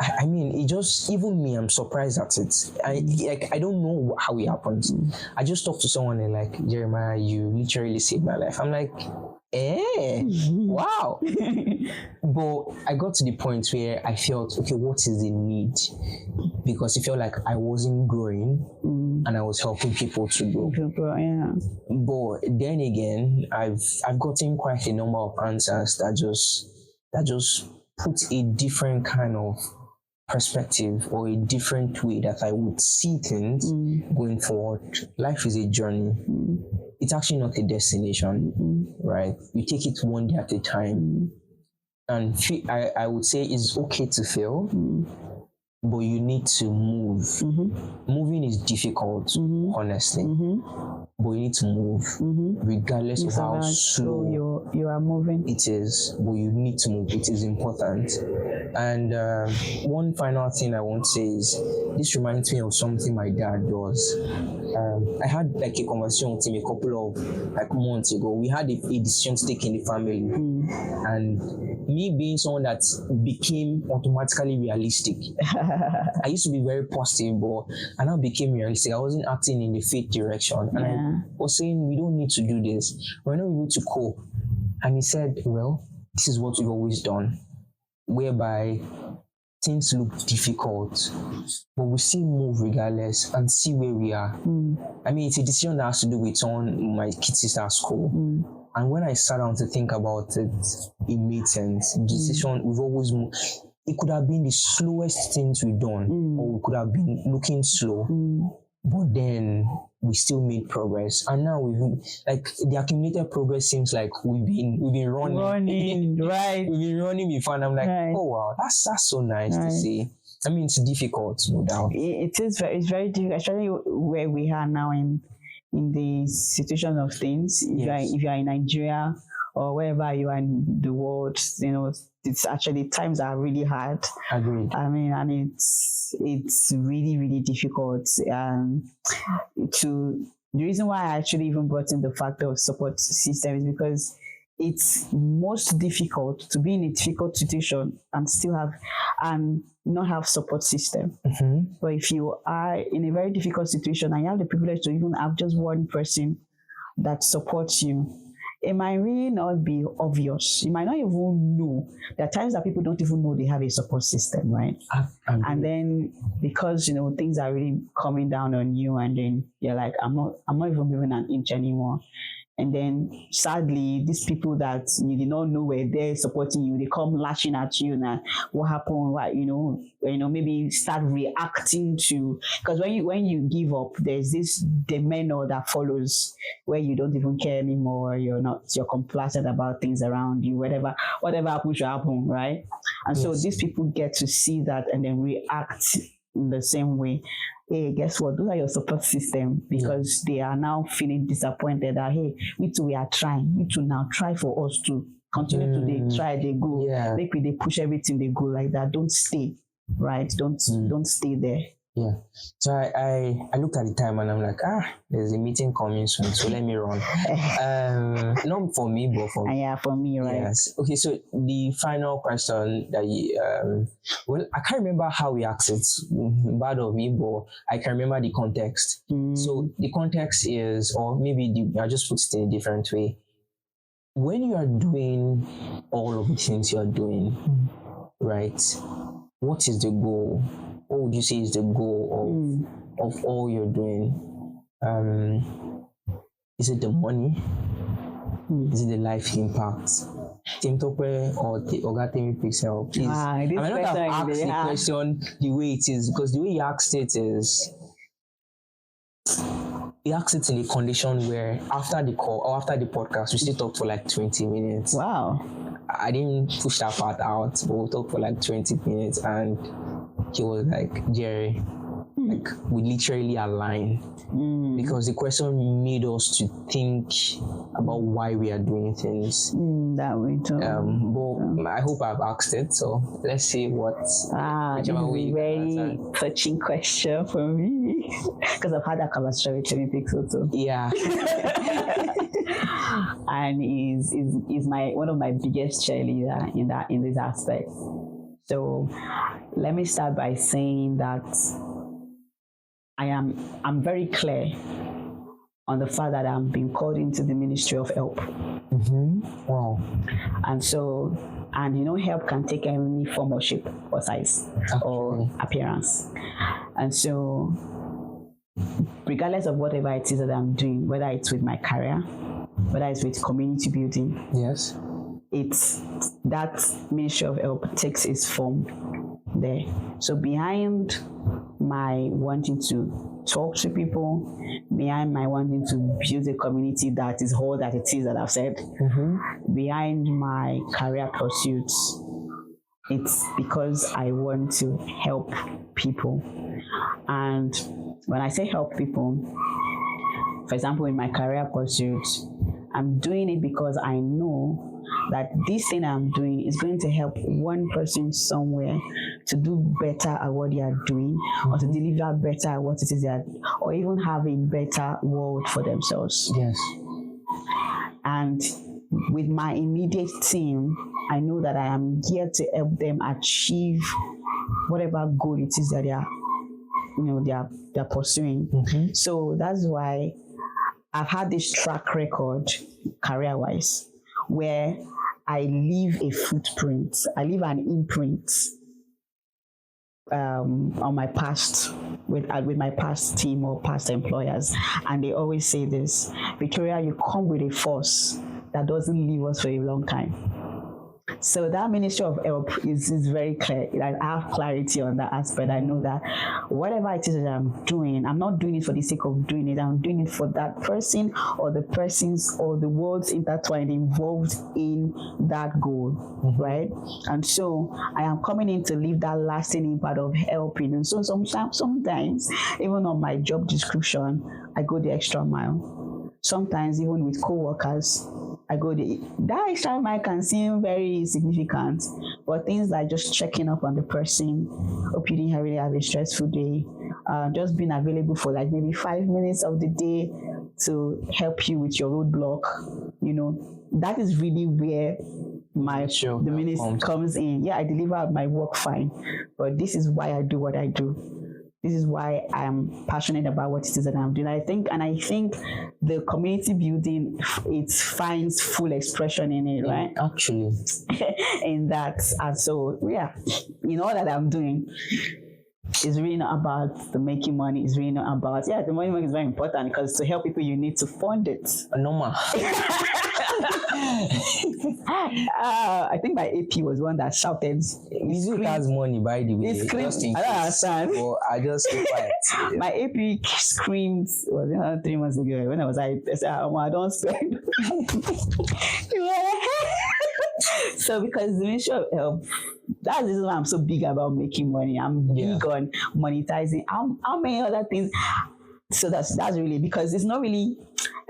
I mean, it just, even me, I'm surprised at it. I don't know how it happens. I just talked to someone and like, Jeremiah, you literally saved my life. I'm like, wow. But I got to the point where I felt, okay, what is the need? Because it felt like I wasn't growing and I was helping people to grow. Yeah. But then again, I've gotten quite a number of answers that just put a different kind of perspective or a different way that I would see things going forward. Life is a journey. It's actually not a destination, right? You take it one day at a time. And I would say it's okay to fail, but you need to move. Moving is difficult, honestly, but you need to move, regardless of how slow you are moving. It is, but you need to move. It is important. And one final thing I want to say is, this reminds me of something my dad does. I had like a conversation with him a couple of like months ago. We had a decision to take in the family, and me being someone that became automatically realistic. I used to be very positive, but I now became realistic. I wasn't acting in the faith direction, and I was saying, we don't need to do this. We're not able to cope. And he said, well, this is what we've always done, whereby things look difficult, but we still move regardless and see where we are. I mean, it's a decision that has to do with someone, my kid sister at school. And when I sat down to think about it, it made sense. The decision, we've always moved. It could have been the slowest things we've done, or we could have been looking slow, but then we still made progress. And now like the accumulated progress seems like we've been running, right? We've been running before, and I'm like, oh wow, that's so nice to see. I mean, it's difficult, no doubt. It's very difficult, especially where we are now in the situation of things. If you are in Nigeria or wherever you are in the world, you know, it's actually, times are really hard. Agreed. I mean, and it's really, really difficult. The reason why I actually even brought in the factor of support system is because it's most difficult to be in a difficult situation and not have support system. But if you are in a very difficult situation and you have the privilege to even have just one person that supports you, it might really not be obvious. You might not even know. There are times that people don't even know they have a support system, right? And then because things are really coming down on you, and then you're like, I'm not even moving an inch anymore. And then sadly, these people that you did not know were there supporting you, they come lashing at you. Now, what happened? What maybe start reacting to, because when you give up, there's this demeanor that follows where you don't even care anymore. You're complacent about things around you. Whatever happens should happen, right? And so these people get to see that and then react in the same way. Hey, guess what? Those are your support system, because they are now feeling disappointed that, hey, we too, we are trying. We too now try for us to continue to they try, they go. Maybe they push everything, they go like that. Don't stay, right? Don't stay there. Yeah. So I looked at the time and I'm like, there's a meeting coming soon, so let me run. Not for me, but for for me, right? Yes. Okay. So the final question that well, I can't remember how we asked it. Bad of me, but I can remember the context. So the context is, or maybe I'll just put it in a different way. When you are doing all of the things you are doing, right? What is the goal? What would you say is the goal of all you're doing? Is it the money? Is it the life impact? Team Tope or Oga Temi Pixel, please. I might not have asked the question the way it is, because the way you asked it is, he asked it in a condition where after the call or after the podcast, we still talked for like 20 minutes. Wow. I didn't push that part out, but we talked for like 20 minutes, and he was like, Jerry, like we literally aligned, because the question made us to think about why we are doing things that way too. But I hope I've asked it, so let's see what. This is a very touching question for me, because I've had that conversation with Temi Pixel too. Yeah. And is my one of my biggest cheerleader in this aspect. So let me start by saying that I'm very clear on the fact that I'm being called into the ministry of help. Wow. And so, help can take any form or shape or size or appearance. And so, regardless of whatever it is that I'm doing, whether it's with my career, whether it's with community building, yes, it's that ministry of help takes its form there. So behind my wanting to talk to people, behind my wanting to build a community that is all that it is that I've said, behind my career pursuits, it's because I want to help people. And when I say help people, for example, in my career pursuits, I'm doing it because I know that this thing I'm doing is going to help one person somewhere to do better at what they are doing, or to deliver better at what it is that, or even have a better world for themselves. Yes. And with my immediate team, I know that I am here to help them achieve whatever goal it is that they are pursuing. So that's why I've had this track record career-wise, where I leave a footprint, I leave an imprint on my past with my past team or past employers, and they always say this: Victoria, you come with a force that doesn't leave us for a long time. So that ministry of help is very clear. I have clarity on that aspect. I know that whatever it is that I'm doing, I'm not doing it for the sake of doing it. I'm doing it for that person or the persons or the worlds intertwined, involved in that goal, right? And so I am coming in to leave that lasting impact of helping. And so sometimes, even on my job description, I go the extra mile. Sometimes even with co-workers, I go that extra mile can seem very significant, but things like just checking up on the person, hope you didn't really have a stressful day, just being available for like maybe 5 minutes of the day to help you with your roadblock, that is really where the ministry comes in. Yeah, I deliver my work fine, but this is why I do what I do. This is why I'm passionate about what it is that I'm doing. I think the community building, it finds full expression in it, right? Actually, In that, and so yeah, all that I'm doing is really not about the making money. It's really not about, the money is very important, because to help people you need to fund it. normal. I think my AP was one that shouted. Music has money, by the way. It screamed. Just in I don't case. understand. But I just keep quiet. My AP screamed, was it 3 months ago when I said, I don't spend. So because the Ministry of Health, that's the reason why I'm so big about making money. I'm big on monetizing. How many other things? So that's really, because it's not really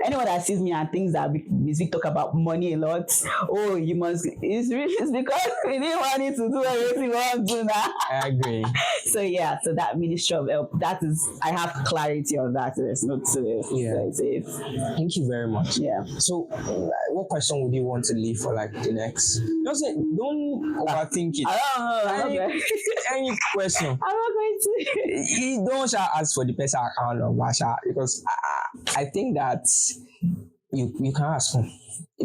anyone that sees me and thinks that we talk about money a lot. Oh, you must. It's because we need money to do everything we want to do now. I agree. So so that Ministry of Health, that is, I have clarity on that. There's not to it. Yeah. Thank you very much. Yeah. So, what question would you want to leave for like the next? Don't overthink it. I don't know. Any question. I'm not going to. You don't ask for the person account number, because I think that you can ask him,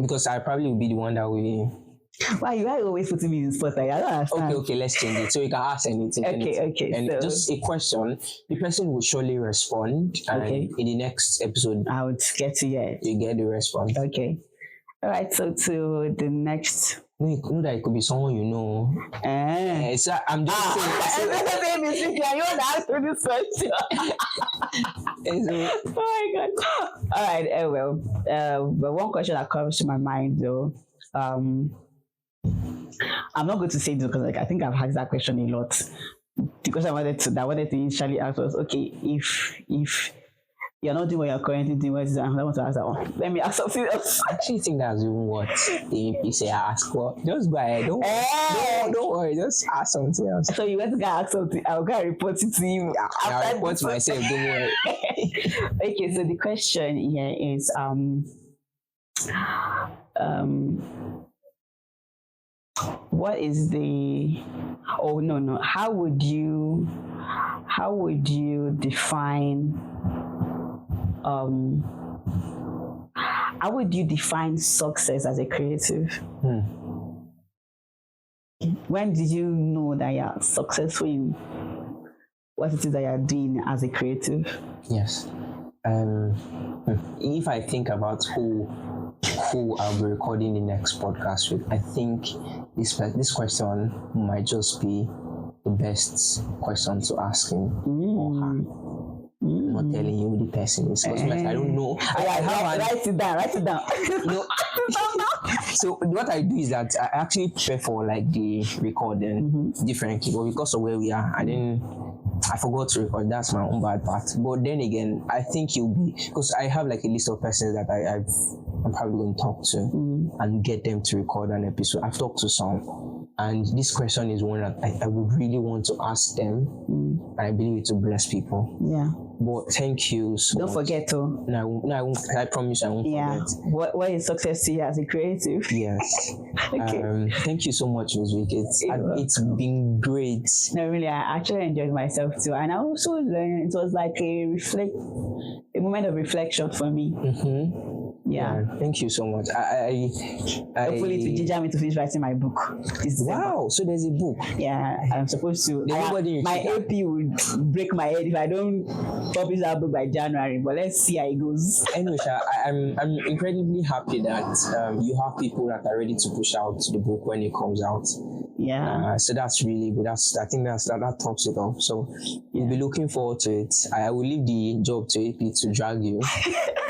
because I probably will be the one that will. Why you always putting me in the spot? I don't understand. Okay, let's change it. So you can ask anything. Okay. And so, just a question. The person will surely respond. And in the next episode, I would get to you get the response. Okay. All right. So to the next. No, you know that it could be someone you know. So I'm just saying. You want to ask me this question? Oh my God. All right. But one question that comes to my mind though. I'm not going to say this because I think I've asked that question a lot. The question I wanted to initially ask was, okay, if you're not doing what you're currently doing, I want to ask that one. Let me ask something else. I actually think that's even what the AP say I ask for. Just go ahead. Don't worry. Just ask something else. So you want to go ask something? I'll go report it to you. I'll report to myself. Don't worry. Okay, so the question here is what is the how would you define how would you define success as a creative? When did you know that you're successful in what it is that you're doing as a creative? Yes. If I think about who I'll be recording the next podcast with, I think this question might just be the best question to ask him or her. I'm not telling you who the person is, because I don't know. Write it down. So what I do is that I actually prepare for like the recording differently, but because of where we are, I forgot to record. That's my own bad part. But then again, I think you'll be, because I have like a list of persons that I'm probably going to talk to and get them to record an episode. I've talked to some, and this question is one that I would really want to ask them, and I believe it will bless people. Yeah. But thank you so Don't much. forget to. No, I won't. I promise I won't forget. What is success to you as a creative? Yes. Okay. Thank you so much, Uzwik. It's been great. No, really, I actually enjoyed myself too, and I also learned. It was like a moment of reflection for me. Yeah. Thank you so much. Hopefully to ginger me to finish writing my book. Wow. So there's a book. Yeah, I'm supposed to. My AP would break my head if I don't publish that book by January. But let's see how it goes. Anyway, I'm incredibly happy that you have people that are ready to push out the book when it comes out. Yeah. So that's really good. I think that tops it off. So we'll be looking forward to it. I will leave the job to AP to drag you.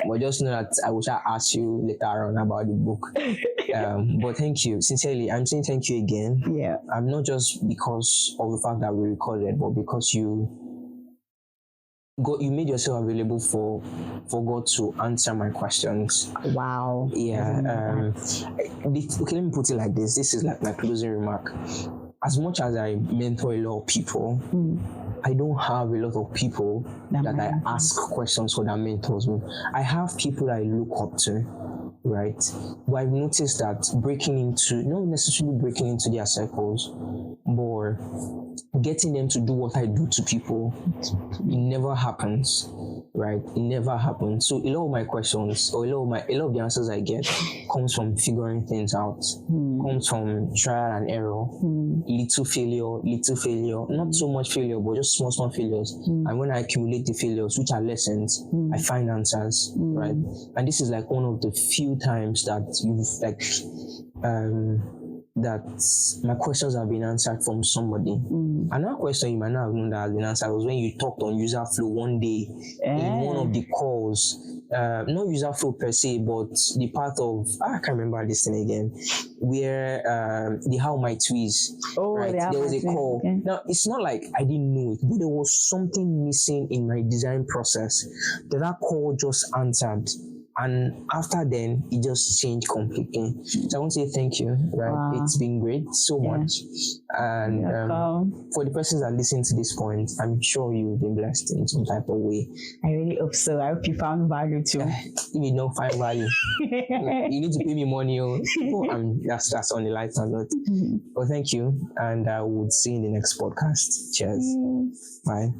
But just know that I will ask you later on about the book. But thank you. Sincerely, I'm saying thank you again. Yeah. I'm not just because of the fact that we recorded, but because you made yourself available for God to answer my questions. Wow. Yeah. Okay, let me put it like this. This is like my closing remark. As much as I mentor a lot of people, I don't have a lot of people that I ask questions for that mentors me. I have people I look up to, right? But I've noticed that not necessarily breaking into their circles, but getting them to do what I do to people, it never happens, right? It never happens. So a lot of my questions, or a lot of the answers I get comes from figuring things out, comes from trial and error, little failure, not so much failure, but just small failures. And when I accumulate the failures, which are lessons, I find answers, right? And this is like one of the few times that you've like that my questions have been answered from somebody. Another question you might not have known that has been answered was when you talked on user flow one day in one of the calls. Not user flow per se, but the part of I can't remember this thing again, where the how my tweets. Right? There was a call. Okay. Now it's not like I didn't know it, but there was something missing in my design process that call just answered. And after then, it just changed completely. So I want to say thank you, right? Wow. It's been great so much. And for the persons that listen to this point, I'm sure you've been blessed in some type of way. I really hope so. I hope you found value too. If you don't find value, you need to pay me money. That's on the lifetime note. Well, thank you. And I would see you in the next podcast. Cheers. Bye.